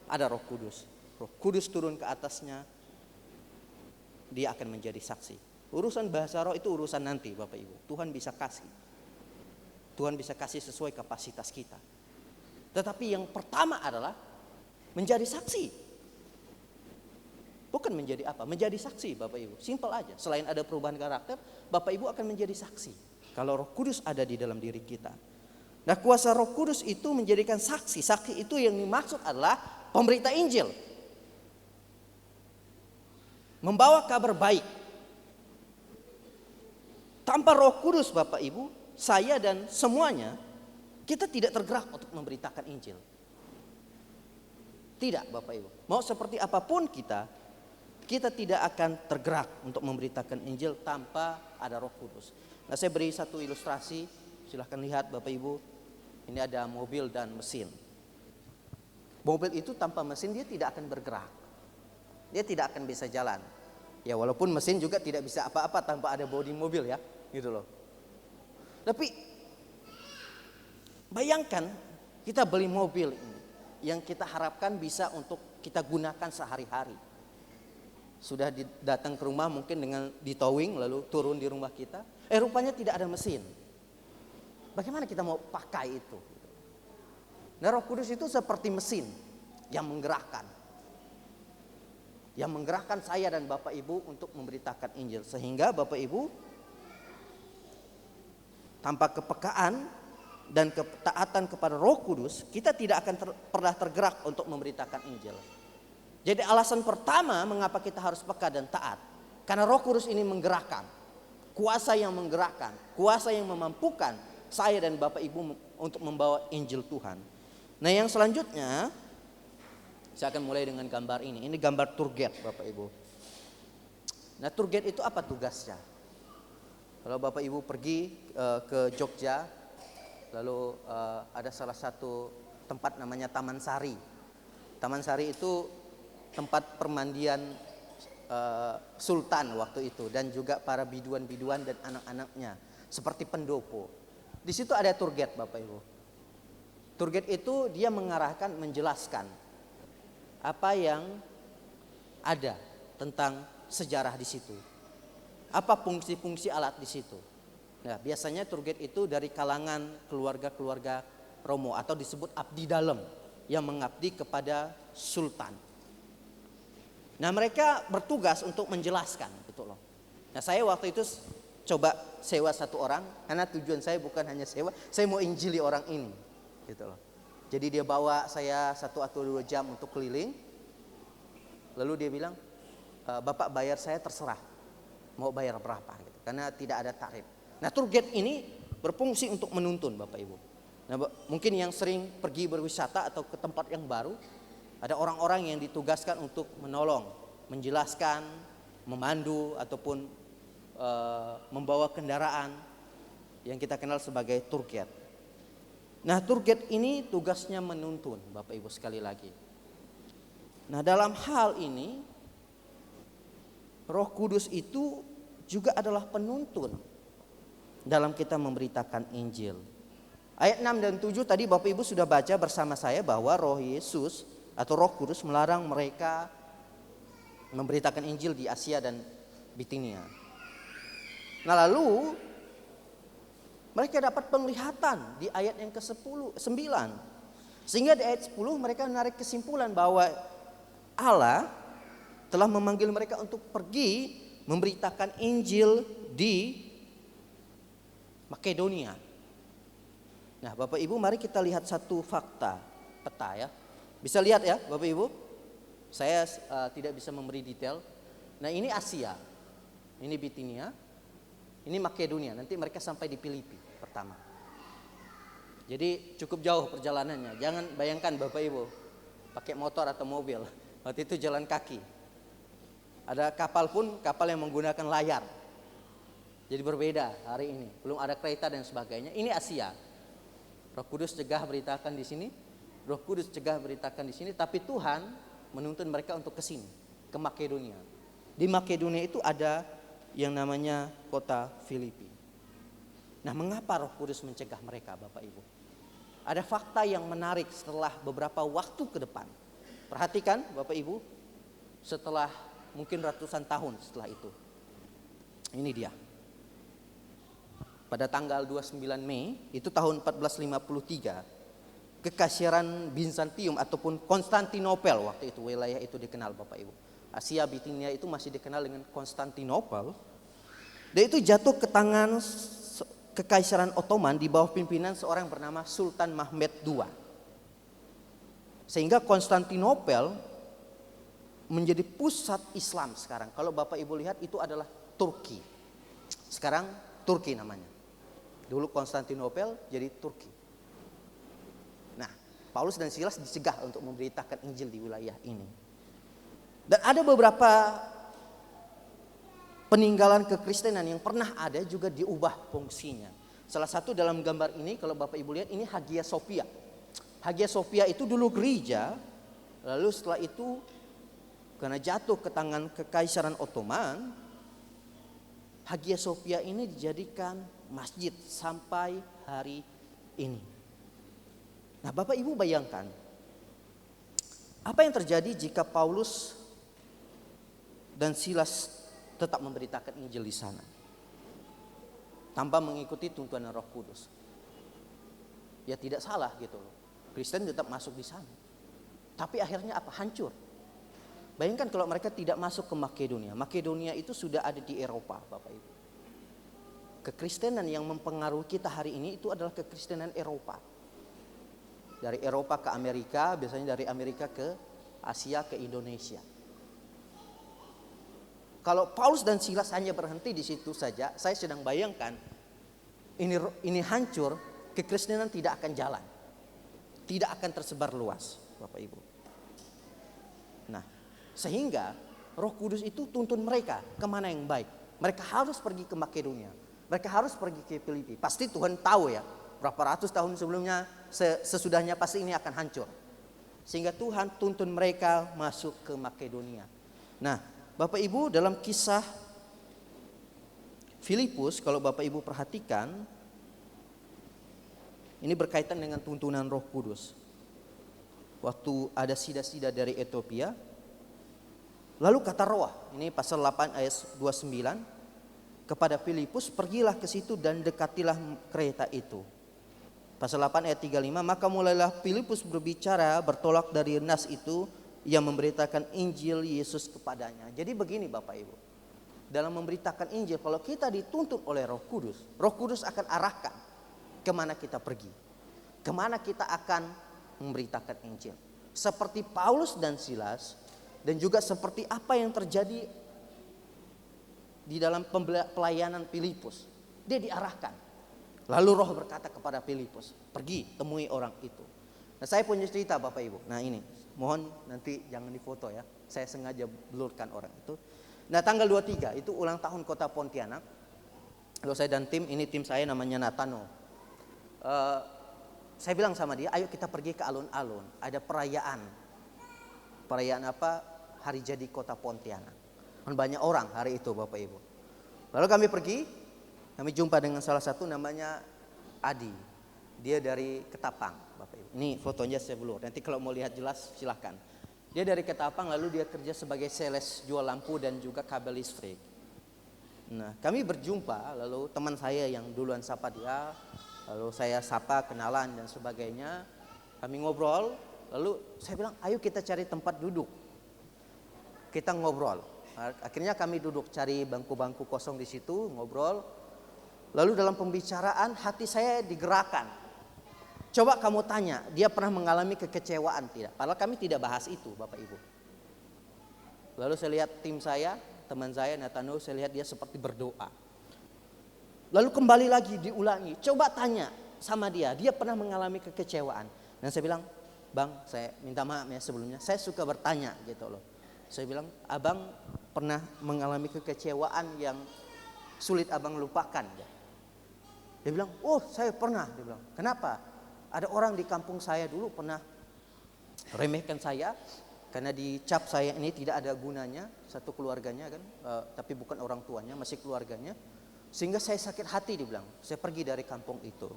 ada Roh Kudus turun ke atasnya, dia akan menjadi saksi. Urusan bahasa roh itu urusan nanti Bapak Ibu. Tuhan bisa kasih. Tuhan bisa kasih sesuai kapasitas kita. Tetapi yang pertama adalah menjadi saksi. Bukan menjadi apa? Menjadi saksi Bapak Ibu. Simpel aja. Selain ada perubahan karakter, Bapak Ibu akan menjadi saksi. Kalau Roh Kudus ada di dalam diri kita. Nah kuasa Roh Kudus itu menjadikan saksi. Saksi itu yang dimaksud adalah pemberita Injil. Membawa kabar baik. Tanpa Roh Kudus Bapak Ibu, saya dan semuanya, kita tidak tergerak untuk memberitakan Injil. Tidak Bapak Ibu. Mau seperti apapun kita tidak akan tergerak untuk memberitakan Injil tanpa ada Roh Kudus. Nah saya beri satu ilustrasi, silahkan lihat Bapak Ibu. Ini ada mobil dan mesin. Mobil itu tanpa mesin dia tidak akan bergerak. Dia tidak akan bisa jalan. Ya walaupun mesin juga tidak bisa apa-apa tanpa ada bodi mobil ya, gitu loh. Tapi bayangkan kita beli mobil ini yang kita harapkan bisa untuk kita gunakan sehari-hari. Sudah datang ke rumah mungkin dengan ditowing lalu turun di rumah kita, rupanya tidak ada mesin. Bagaimana kita mau pakai itu? Nah Roh Kudus itu seperti mesin yang menggerakkan. Yang menggerakkan saya dan Bapak Ibu untuk memberitakan Injil. Sehingga Bapak Ibu tanpa kepekaan dan ketaatan kepada Roh Kudus, kita tidak akan pernah tergerak untuk memberitakan Injil. Jadi alasan pertama mengapa kita harus peka dan taat. Karena Roh Kudus ini menggerakkan. Kuasa yang menggerakkan, kuasa yang memampukan saya dan Bapak Ibu untuk membawa Injil Tuhan. Nah yang selanjutnya, saya akan mulai dengan gambar ini. Ini gambar tour guide Bapak Ibu. Nah tour guide itu apa tugasnya? Kalau Bapak Ibu pergi ke Jogja, lalu ada salah satu tempat namanya Taman Sari. Taman Sari itu tempat permandian Sultan waktu itu. Dan juga para biduan-biduan dan anak-anaknya. Seperti pendopo. Di situ ada tour guide Bapak Ibu. Tour guide itu dia mengarahkan, menjelaskan apa yang ada tentang sejarah di situ. Apa fungsi-fungsi alat di situ. Nah, biasanya tour guide itu dari kalangan keluarga-keluarga Romo atau disebut abdi dalam yang mengabdi kepada Sultan. Nah, mereka bertugas untuk menjelaskan, gitu loh. Nah, saya waktu itu coba sewa satu orang karena tujuan saya bukan hanya sewa, saya mau injili orang ini, gitu loh. Jadi dia bawa saya 1 atau 2 jam untuk keliling. Lalu dia bilang, Bapak bayar saya terserah. Mau bayar berapa gitu. Karena tidak ada tarif. Nah tour guide ini berfungsi untuk menuntun Bapak Ibu. Nah mungkin yang sering pergi berwisata atau ke tempat yang baru. Ada orang-orang yang ditugaskan untuk menolong, menjelaskan, memandu ataupun membawa kendaraan yang kita kenal sebagai tour guide. Nah, tour guide ini tugasnya menuntun, Bapak Ibu sekali lagi. Nah, dalam hal ini Roh Kudus itu juga adalah penuntun dalam kita memberitakan Injil. Ayat 6 dan 7 tadi Bapak Ibu sudah baca bersama saya bahwa Roh Yesus atau Roh Kudus melarang mereka memberitakan Injil di Asia dan Bitinia. Nah, lalu mereka dapat penglihatan di ayat yang ke-9. Sehingga di ayat 10 mereka menarik kesimpulan bahwa Allah telah memanggil mereka untuk pergi memberitakan Injil di Makedonia. Nah, Bapak Ibu, mari kita lihat satu fakta peta ya. Bisa lihat ya Bapak Ibu? Saya tidak bisa memberi detail. Nah, ini Asia. Ini Bitinia. Ini Makedonia. Nanti mereka sampai di Filipi pertama. Jadi cukup jauh perjalanannya. Jangan bayangkan Bapak Ibu pakai motor atau mobil. Waktu itu jalan kaki. Ada kapal pun kapal yang menggunakan layar. Jadi berbeda hari ini. Belum ada kereta dan sebagainya. Ini Asia. Roh Kudus cegah beritakan di sini. Roh Kudus cegah beritakan di sini. Tapi Tuhan menuntun mereka untuk ke sini, ke Makedonia. Di Makedonia itu ada yang namanya kota Filipi. Nah, mengapa Roh Kudus mencegah mereka, Bapak Ibu? Ada fakta yang menarik setelah beberapa waktu ke depan. Perhatikan Bapak Ibu, setelah mungkin ratusan tahun setelah itu. Ini dia. Pada tanggal 29 Mei, itu tahun 1453, Kekaisaran Bizantium ataupun Konstantinopel, waktu itu wilayah itu dikenal Bapak Ibu. Asia Bitinia itu masih dikenal dengan Konstantinopel. Dan itu jatuh ke tangan Kekaisaran Ottoman di bawah pimpinan seorang bernama Sultan Mehmed II. Sehingga Konstantinopel menjadi pusat Islam sekarang. Kalau Bapak Ibu lihat itu adalah Turki. Sekarang Turki namanya. Dulu Konstantinopel jadi Turki. Nah, Paulus dan Silas dicegah untuk memberitakan Injil di wilayah ini. Dan ada beberapa peninggalan kekristenan yang pernah ada juga diubah fungsinya. Salah satu dalam gambar ini, kalau Bapak Ibu lihat, ini Hagia Sophia. Hagia Sophia itu dulu gereja, lalu setelah itu karena jatuh ke tangan Kekaisaran Ottoman, Hagia Sophia ini dijadikan masjid sampai hari ini. Nah, Bapak Ibu bayangkan, apa yang terjadi jika Paulus dan Silas tetap memberitakan Injil di sana tanpa mengikuti tuntunan Roh Kudus? Ya tidak salah gitu loh. Kristen tetap masuk di sana. Tapi akhirnya apa? Hancur. Bayangkan kalau mereka tidak masuk ke Makedonia. Makedonia itu sudah ada di Eropa, Bapak Ibu. Kekristenan yang mempengaruhi kita hari ini itu adalah kekristenan Eropa. Dari Eropa ke Amerika, biasanya dari Amerika ke Asia ke Indonesia. Kalau Paulus dan Silas hanya berhenti di situ saja, saya sedang bayangkan ini hancur, kekristenan tidak akan jalan. Tidak akan tersebar luas, Bapak Ibu. Nah, sehingga Roh Kudus itu tuntun mereka kemana yang baik. Mereka harus pergi ke Makedonia. Mereka harus pergi ke Filipi. Pasti Tuhan tahu ya, berapa ratus tahun sebelumnya, sesudahnya pasti ini akan hancur. Sehingga Tuhan tuntun mereka masuk ke Makedonia. Nah, Bapak Ibu, dalam kisah Filipus, kalau Bapak Ibu perhatikan, ini berkaitan dengan tuntunan Roh Kudus. Waktu ada sida-sida dari Ethiopia, lalu kata Roh, ini pasal 8 ayat 29, kepada Filipus, pergilah ke situ dan dekatilah kereta itu. Pasal 8 ayat 35, maka mulailah Filipus berbicara bertolak dari nas itu, yang memberitakan Injil Yesus kepadanya. Jadi begini Bapak Ibu, dalam memberitakan Injil, kalau kita dituntun oleh Roh Kudus akan arahkan kemana kita pergi, kemana kita akan memberitakan Injil. Seperti Paulus dan Silas, dan juga seperti apa yang terjadi di dalam pelayanan Filipus. Dia diarahkan. Lalu Roh berkata kepada Filipus, pergi temui orang itu. Nah, saya punya cerita Bapak Ibu. Nah ini, mohon nanti jangan difoto ya. Saya sengaja blurkan orang itu. Nah tanggal 23 itu ulang tahun kota Pontianak. Lalu saya dan tim, ini tim saya namanya Natano. Saya bilang sama dia, ayo kita pergi ke alun-alun. Ada perayaan. Perayaan apa? Hari jadi kota Pontianak. Kan banyak orang hari itu Bapak Ibu. Lalu kami pergi, kami jumpa dengan salah satu namanya Adi. Dia dari Ketapang Bapak Ibu. Ini fotonya saya blur. Nanti kalau mau lihat jelas silahkan. Dia dari Ketapang, lalu dia kerja sebagai sales jual lampu dan juga kabel listrik. Nah kami berjumpa, lalu teman saya yang duluan sapa dia, lalu saya sapa, kenalan dan sebagainya. Kami ngobrol, lalu saya bilang ayo kita cari tempat duduk. Kita ngobrol. Akhirnya kami duduk cari bangku-bangku kosong di situ, ngobrol. Lalu dalam pembicaraan hati saya digerakkan. Coba kamu tanya, dia pernah mengalami kekecewaan tidak? Padahal kami tidak bahas itu Bapak Ibu. Lalu saya lihat tim saya, teman saya Natano, saya lihat dia seperti berdoa. Lalu kembali lagi diulangi, coba tanya sama dia pernah mengalami kekecewaan. Dan saya bilang, Bang, saya minta maaf ya sebelumnya, saya suka bertanya gitu loh. Saya bilang, abang pernah mengalami kekecewaan yang sulit abang lupakan. Dia bilang, oh saya pernah. Dia bilang, kenapa? Ada orang di kampung saya dulu pernah remehkan saya karena dicap saya ini tidak ada gunanya, satu keluarganya kan, tapi bukan orang tuanya, masih keluarganya. Sehingga saya sakit hati, dia bilang, saya pergi dari kampung itu.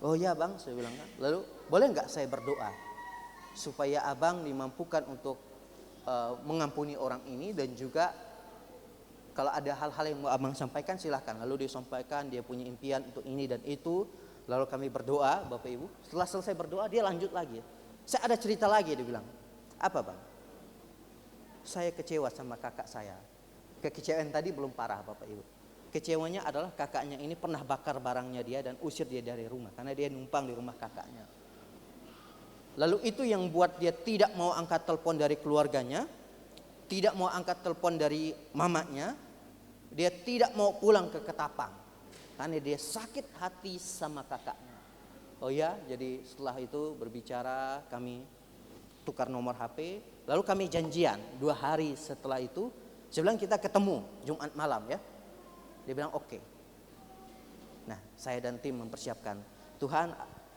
Oh ya bang, saya bilang kan. Lalu boleh nggak saya berdoa supaya abang dimampukan untuk mengampuni orang ini, dan juga kalau ada hal-hal yang mau abang sampaikan silahkan. Lalu dia sampaikan dia punya impian untuk ini dan itu. Lalu kami berdoa Bapak Ibu. Setelah selesai berdoa dia lanjut lagi. Saya ada cerita lagi, dia bilang. Apa bang? Saya kecewa sama kakak saya. Kekecewaan tadi belum parah Bapak Ibu. Kecewanya adalah kakaknya ini pernah bakar barangnya dia dan usir dia dari rumah karena dia numpang di rumah kakaknya. Lalu itu yang buat dia tidak mau angkat telepon dari keluarganya, tidak mau angkat telepon dari mamanya, dia tidak mau pulang ke Ketapang karena dia sakit hati sama kakaknya. Oh ya, jadi setelah itu berbicara, kami tukar nomor HP, lalu kami janjian 2 hari setelah itu. Saya bilang kita ketemu Jumat malam ya. Dia bilang oke. Nah saya dan tim mempersiapkan, Tuhan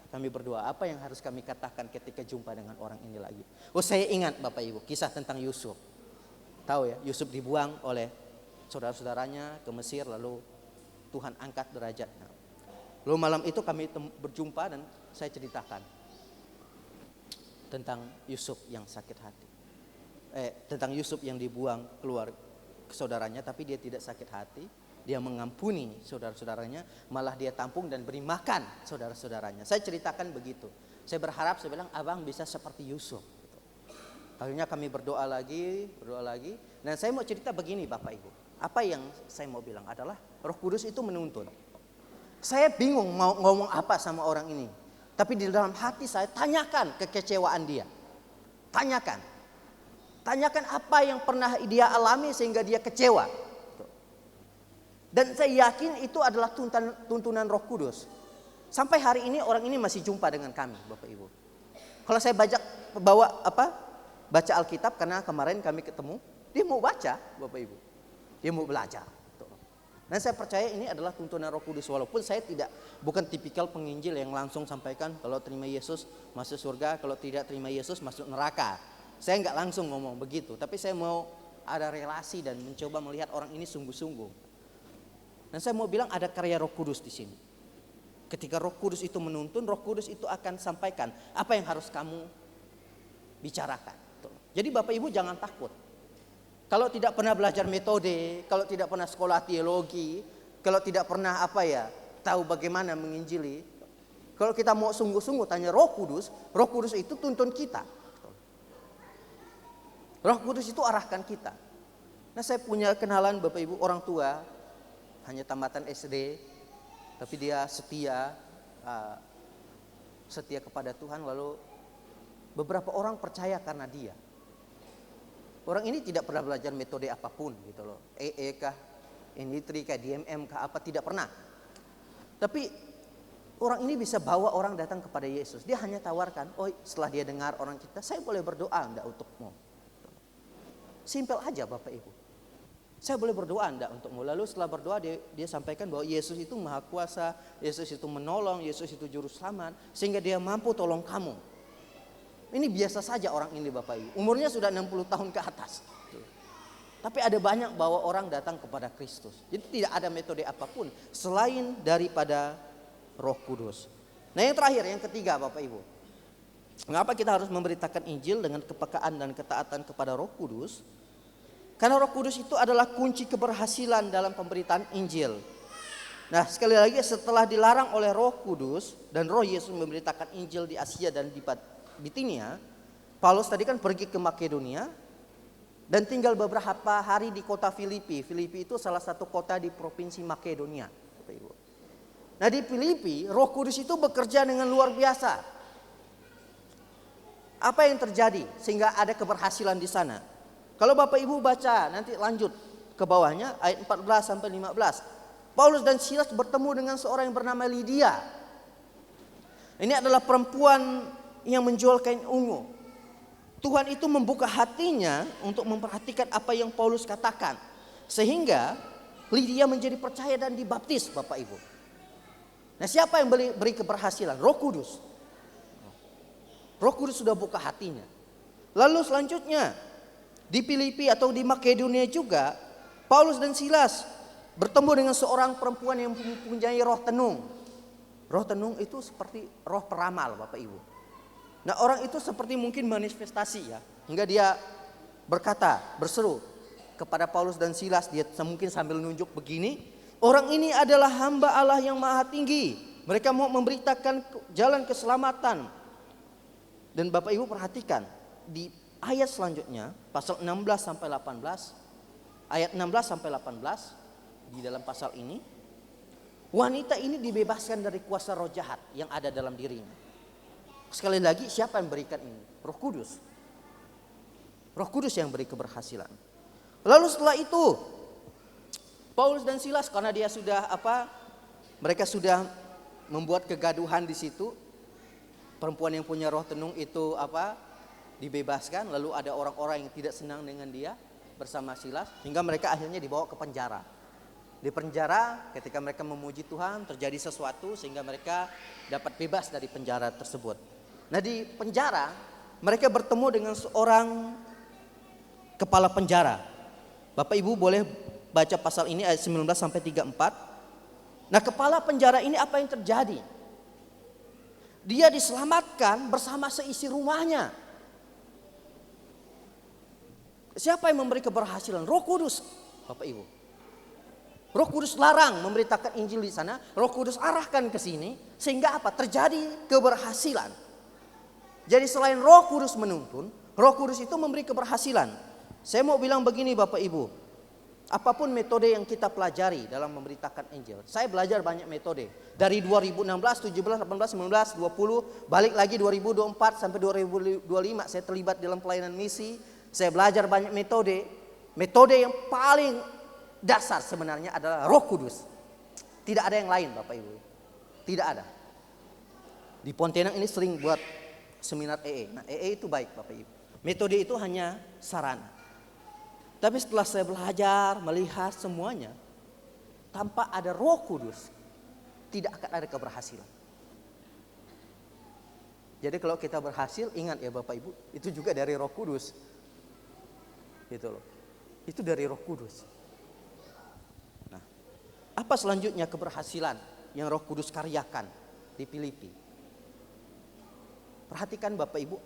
kami berdoa apa yang harus kami katakan ketika jumpa dengan orang ini lagi. Oh saya ingat Bapak Ibu kisah tentang Yusuf. Tahu ya, Yusuf dibuang oleh saudara-saudaranya ke Mesir, lalu Tuhan angkat derajatnya. Lalu malam itu kami berjumpa dan saya ceritakan tentang Yusuf yang sakit hati. Tentang Yusuf yang dibuang keluar ke saudaranya tapi dia tidak sakit hati. Dia mengampuni saudara-saudaranya, malah dia tampung dan beri makan saudara-saudaranya. Saya ceritakan begitu. Saya berharap, saya bilang abang bisa seperti Yusuf. Akhirnya kami berdoa lagi. Dan saya mau cerita begini Bapak Ibu. Apa yang saya mau bilang adalah Roh Kudus itu menuntun. Saya bingung mau ngomong apa sama orang ini. Tapi di dalam hati saya tanyakan kekecewaan dia. Tanyakan apa yang pernah dia alami sehingga dia kecewa. Dan saya yakin itu adalah tuntunan Roh Kudus. Sampai hari ini orang ini masih jumpa dengan kami Bapak Ibu. Kalau saya baca Alkitab, karena kemarin kami ketemu, dia mau baca Bapak Ibu. Dia mau belajar. Dan saya percaya ini adalah tuntunan Roh Kudus, walaupun saya bukan tipikal penginjil yang langsung sampaikan kalau terima Yesus masuk surga, kalau tidak terima Yesus masuk neraka. Saya nggak langsung ngomong begitu, tapi saya mau ada relasi dan mencoba melihat orang ini sungguh-sungguh. Dan saya mau bilang ada karya Roh Kudus di sini. Ketika Roh Kudus itu menuntun, Roh Kudus itu akan sampaikan apa yang harus kamu bicarakan. Jadi Bapak Ibu jangan takut. Kalau tidak pernah belajar metode, kalau tidak pernah sekolah teologi, kalau tidak pernah tahu bagaimana menginjili, kalau kita mau sungguh-sungguh tanya Roh Kudus itu tuntun kita. Roh Kudus itu arahkan kita. Nah saya punya kenalan Bapak Ibu orang tua, hanya tamatan SD, tapi dia setia kepada Tuhan. Lalu beberapa orang percaya karena dia. Orang ini tidak pernah belajar metode apapun gitu loh. EE kah, Initri kah, DMM kah, tidak pernah. Tapi orang ini bisa bawa orang datang kepada Yesus. Dia hanya tawarkan, setelah dia dengar orang kita, saya boleh berdoa enggak untukmu? Simpel aja Bapak Ibu. Saya boleh berdoa enggak untukmu? Lalu setelah berdoa dia sampaikan bahwa Yesus itu maha kuasa, Yesus itu menolong, Yesus itu juru selamat, sehingga dia mampu tolong kamu. Ini biasa saja orang ini Bapak Ibu. Umurnya sudah 60 tahun ke atas. Tapi ada banyak bawa orang datang kepada Kristus. Jadi tidak ada metode apapun selain daripada Roh Kudus. Nah yang terakhir, yang ketiga Bapak Ibu. Mengapa kita harus memberitakan Injil dengan kepekaan dan ketaatan kepada Roh Kudus? Karena Roh Kudus itu adalah kunci keberhasilan dalam pemberitaan Injil. Nah sekali lagi, setelah dilarang oleh Roh Kudus dan Roh Yesus memberitakan Injil di Asia dan di Bitinia, Paulus tadi kan pergi ke Makedonia dan tinggal beberapa hari di kota Filipi. Filipi itu salah satu kota di provinsi Makedonia. Nah di Filipi, Roh Kudus itu bekerja dengan luar biasa. Apa yang terjadi sehingga ada keberhasilan di sana? Kalau Bapak Ibu baca, nanti lanjut ke bawahnya ayat 14 sampai 15. Paulus dan Silas bertemu dengan seorang yang bernama Lydia. Ini adalah perempuan yang menjual kain ungu. Tuhan itu membuka hatinya untuk memperhatikan apa yang Paulus katakan. Sehingga Lydia menjadi percaya dan dibaptis Bapak Ibu. Nah siapa yang beri keberhasilan? Roh Kudus. Roh Kudus sudah buka hatinya. Lalu selanjutnya di Filipi atau di Makedonia juga, Paulus dan Silas bertemu dengan seorang perempuan yang mempunyai roh tenung. Roh tenung itu seperti roh peramal Bapak Ibu. Nah orang itu seperti mungkin manifestasi ya. Hingga dia berkata, berseru kepada Paulus dan Silas. Dia mungkin sambil nunjuk begini. Orang ini adalah hamba Allah yang maha tinggi. Mereka mau memberitakan jalan keselamatan. Dan Bapak Ibu perhatikan di ayat selanjutnya, pasal 16 sampai 18, ayat 16 sampai 18 di dalam pasal ini, wanita ini dibebaskan dari kuasa roh jahat yang ada dalam dirinya. Sekali lagi, siapa yang berikan ini? Roh Kudus. Roh Kudus yang beri keberhasilan. Lalu setelah itu, Paulus dan Silas karena dia sudah mereka sudah membuat kegaduhan di situ. Perempuan yang punya roh tenung itu dibebaskan, lalu ada orang-orang yang tidak senang dengan dia bersama Silas, hingga mereka akhirnya dibawa ke penjara. Di penjara ketika mereka memuji Tuhan terjadi sesuatu sehingga mereka dapat bebas dari penjara tersebut. Nah di penjara mereka bertemu dengan seorang kepala penjara. Bapak Ibu boleh baca pasal ini ayat 19 sampai 34. Nah kepala penjara ini apa yang terjadi? Dia diselamatkan bersama seisi rumahnya. Siapa yang memberi keberhasilan? Roh Kudus, Bapak Ibu. Roh Kudus larang memberitakan Injil di sana. Roh Kudus arahkan ke sini. Sehingga terjadi keberhasilan. Jadi selain Roh Kudus menuntun, Roh Kudus itu memberi keberhasilan. Saya mau bilang begini Bapak Ibu. Apapun metode yang kita pelajari dalam memberitakan Injil. Saya belajar banyak metode. Dari 2016, 17, 18, 19, 20. Balik lagi 2024 sampai 2025 saya terlibat dalam pelayanan misi. Saya belajar banyak metode. Metode yang paling dasar sebenarnya adalah Roh Kudus. Tidak ada yang lain Bapak Ibu. Tidak ada. Di Pontianak ini sering buat seminar EE. Nah EE itu baik Bapak Ibu. Metode itu hanya sarana. Tapi setelah saya belajar, melihat semuanya, tanpa ada Roh Kudus, tidak akan ada keberhasilan. Jadi kalau kita berhasil, ingat ya Bapak Ibu, itu juga dari Roh Kudus. Gitu loh. Itu dari Roh Kudus. Nah, apa selanjutnya keberhasilan yang Roh Kudus karyakan di Filipi? Perhatikan Bapak Ibu,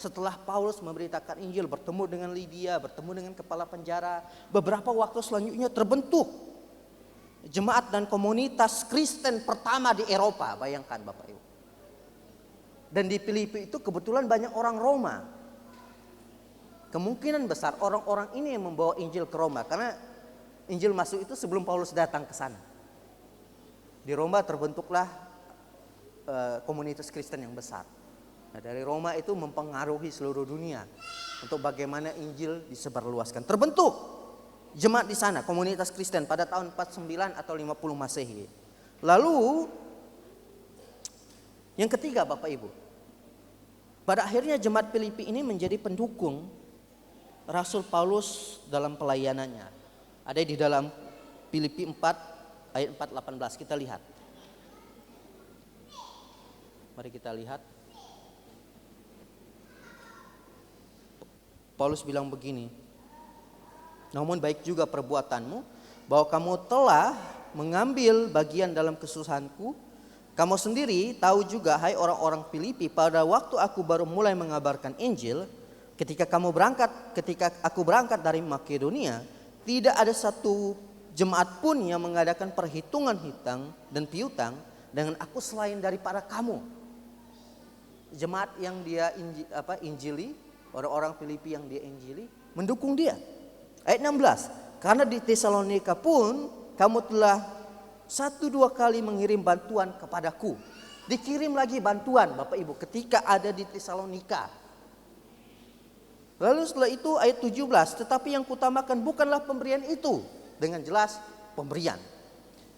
setelah Paulus memberitakan Injil, bertemu dengan Lydia, bertemu dengan kepala penjara, beberapa waktu selanjutnya terbentuk jemaat dan komunitas Kristen pertama di Eropa. Bayangkan Bapak Ibu. Dan di Filipi itu kebetulan banyak orang Roma. Kemungkinan besar orang-orang ini yang membawa Injil ke Roma, karena Injil masuk itu sebelum Paulus datang ke sana. Di Roma terbentuklah komunitas Kristen yang besar. Nah, dari Roma itu mempengaruhi seluruh dunia untuk bagaimana Injil disebarluaskan. Terbentuk jemaat di sana, komunitas Kristen pada tahun 49 atau 50 Masehi. Lalu yang ketiga Bapak Ibu, pada akhirnya jemaat Filipi ini menjadi pendukung Rasul Paulus dalam pelayanannya. Ada di dalam Filipi 4 ayat 4-18, kita lihat. Mari kita lihat. Paulus bilang begini, namun baik juga perbuatanmu, bahwa kamu telah mengambil bagian dalam kesusahanku. Kamu sendiri tahu juga, hai orang-orang Filipi, pada waktu aku baru mulai mengabarkan Injil, ketika aku berangkat dari Makedonia, tidak ada satu jemaat pun yang mengadakan perhitungan hutang dan piutang dengan aku selain daripada kamu. Jemaat yang dia injili, orang-orang Filipi yang dia injili, mendukung dia. Ayat 16, karena di Tesalonika pun kamu telah 1-2 kali mengirim bantuan kepadaku. Dikirim lagi bantuan Bapak Ibu ketika ada di Tesalonika. Lalu setelah itu ayat 17, tetapi yang kutamakan bukanlah pemberian itu. Dengan jelas pemberian,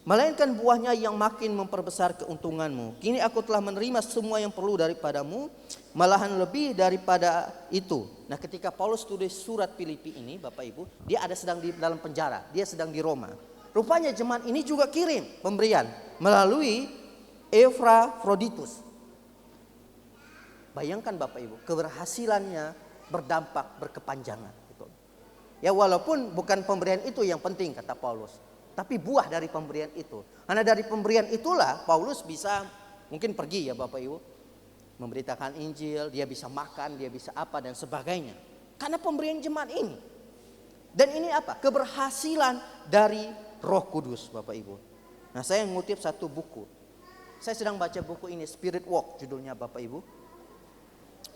melainkan buahnya yang makin memperbesar keuntunganmu. Kini aku telah menerima semua yang perlu daripadamu, malahan lebih daripada itu. Nah, ketika Paulus tulis surat Filipi ini Bapak Ibu, dia sedang di dalam penjara, dia sedang di Roma. Rupanya jemaat ini juga kirim pemberian melalui Epafroditus. Bayangkan Bapak Ibu, keberhasilannya berdampak berkepanjangan. Ya, walaupun bukan pemberian itu yang penting kata Paulus, tapi buah dari pemberian itu. Karena dari pemberian itulah Paulus bisa mungkin pergi ya Bapak Ibu, memberitakan Injil, dia bisa makan, dia bisa apa dan sebagainya. Karena pemberian jemaat ini. Dan ini apa? Keberhasilan dari Roh Kudus Bapak Ibu. Nah, saya ngutip satu buku. Saya sedang baca buku ini, Spirit Walk judulnya Bapak Ibu.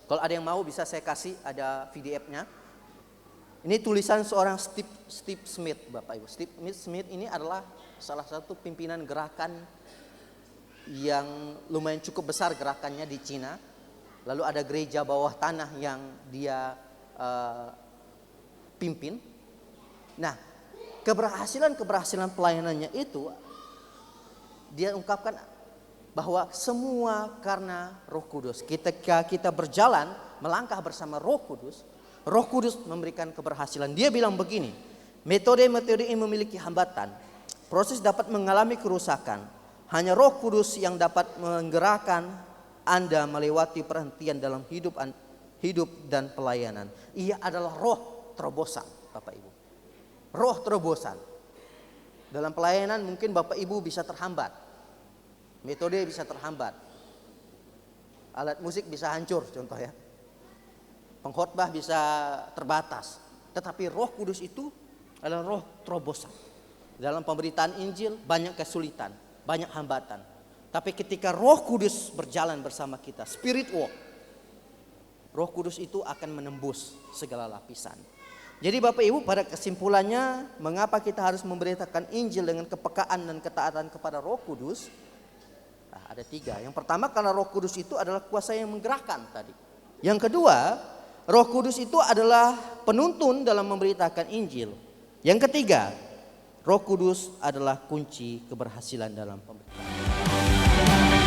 Kalau ada yang mau bisa saya kasih, ada PDF-nya. Ini tulisan seorang Steve Smith Bapak Ibu. Steve Smith ini adalah salah satu pimpinan gerakan yang lumayan cukup besar gerakannya di Cina. Lalu ada gereja bawah tanah yang dia pimpin. Nah, keberhasilan pelayanannya itu dia ungkapkan bahwa semua karena Roh Kudus. Ketika kita berjalan melangkah bersama Roh Kudus, Roh Kudus memberikan keberhasilan. Dia bilang begini, metode-metode ini memiliki hambatan. Proses dapat mengalami kerusakan. Hanya Roh Kudus yang dapat menggerakkan Anda melewati perhentian dalam hidup dan pelayanan. Ia adalah roh terobosan Bapak Ibu. Roh terobosan. Dalam pelayanan mungkin Bapak Ibu bisa terhambat. Metode bisa terhambat. Alat musik bisa hancur contoh ya. Pengkhotbah bisa terbatas. Tetapi Roh Kudus itu adalah roh terobosan. Dalam pemberitaan Injil banyak kesulitan, banyak hambatan. Tapi ketika Roh Kudus berjalan bersama kita, Spirit Walk, Roh Kudus itu akan menembus segala lapisan. Jadi Bapak Ibu, pada kesimpulannya, mengapa kita harus memberitakan Injil dengan kepekaan dan ketaatan kepada Roh Kudus? Nah, ada 3. Yang pertama, karena Roh Kudus itu adalah kuasa yang menggerakkan tadi. Yang kedua, Roh Kudus itu adalah penuntun dalam memberitakan Injil. Yang ketiga, Roh Kudus adalah kunci keberhasilan dalam pemberitaan.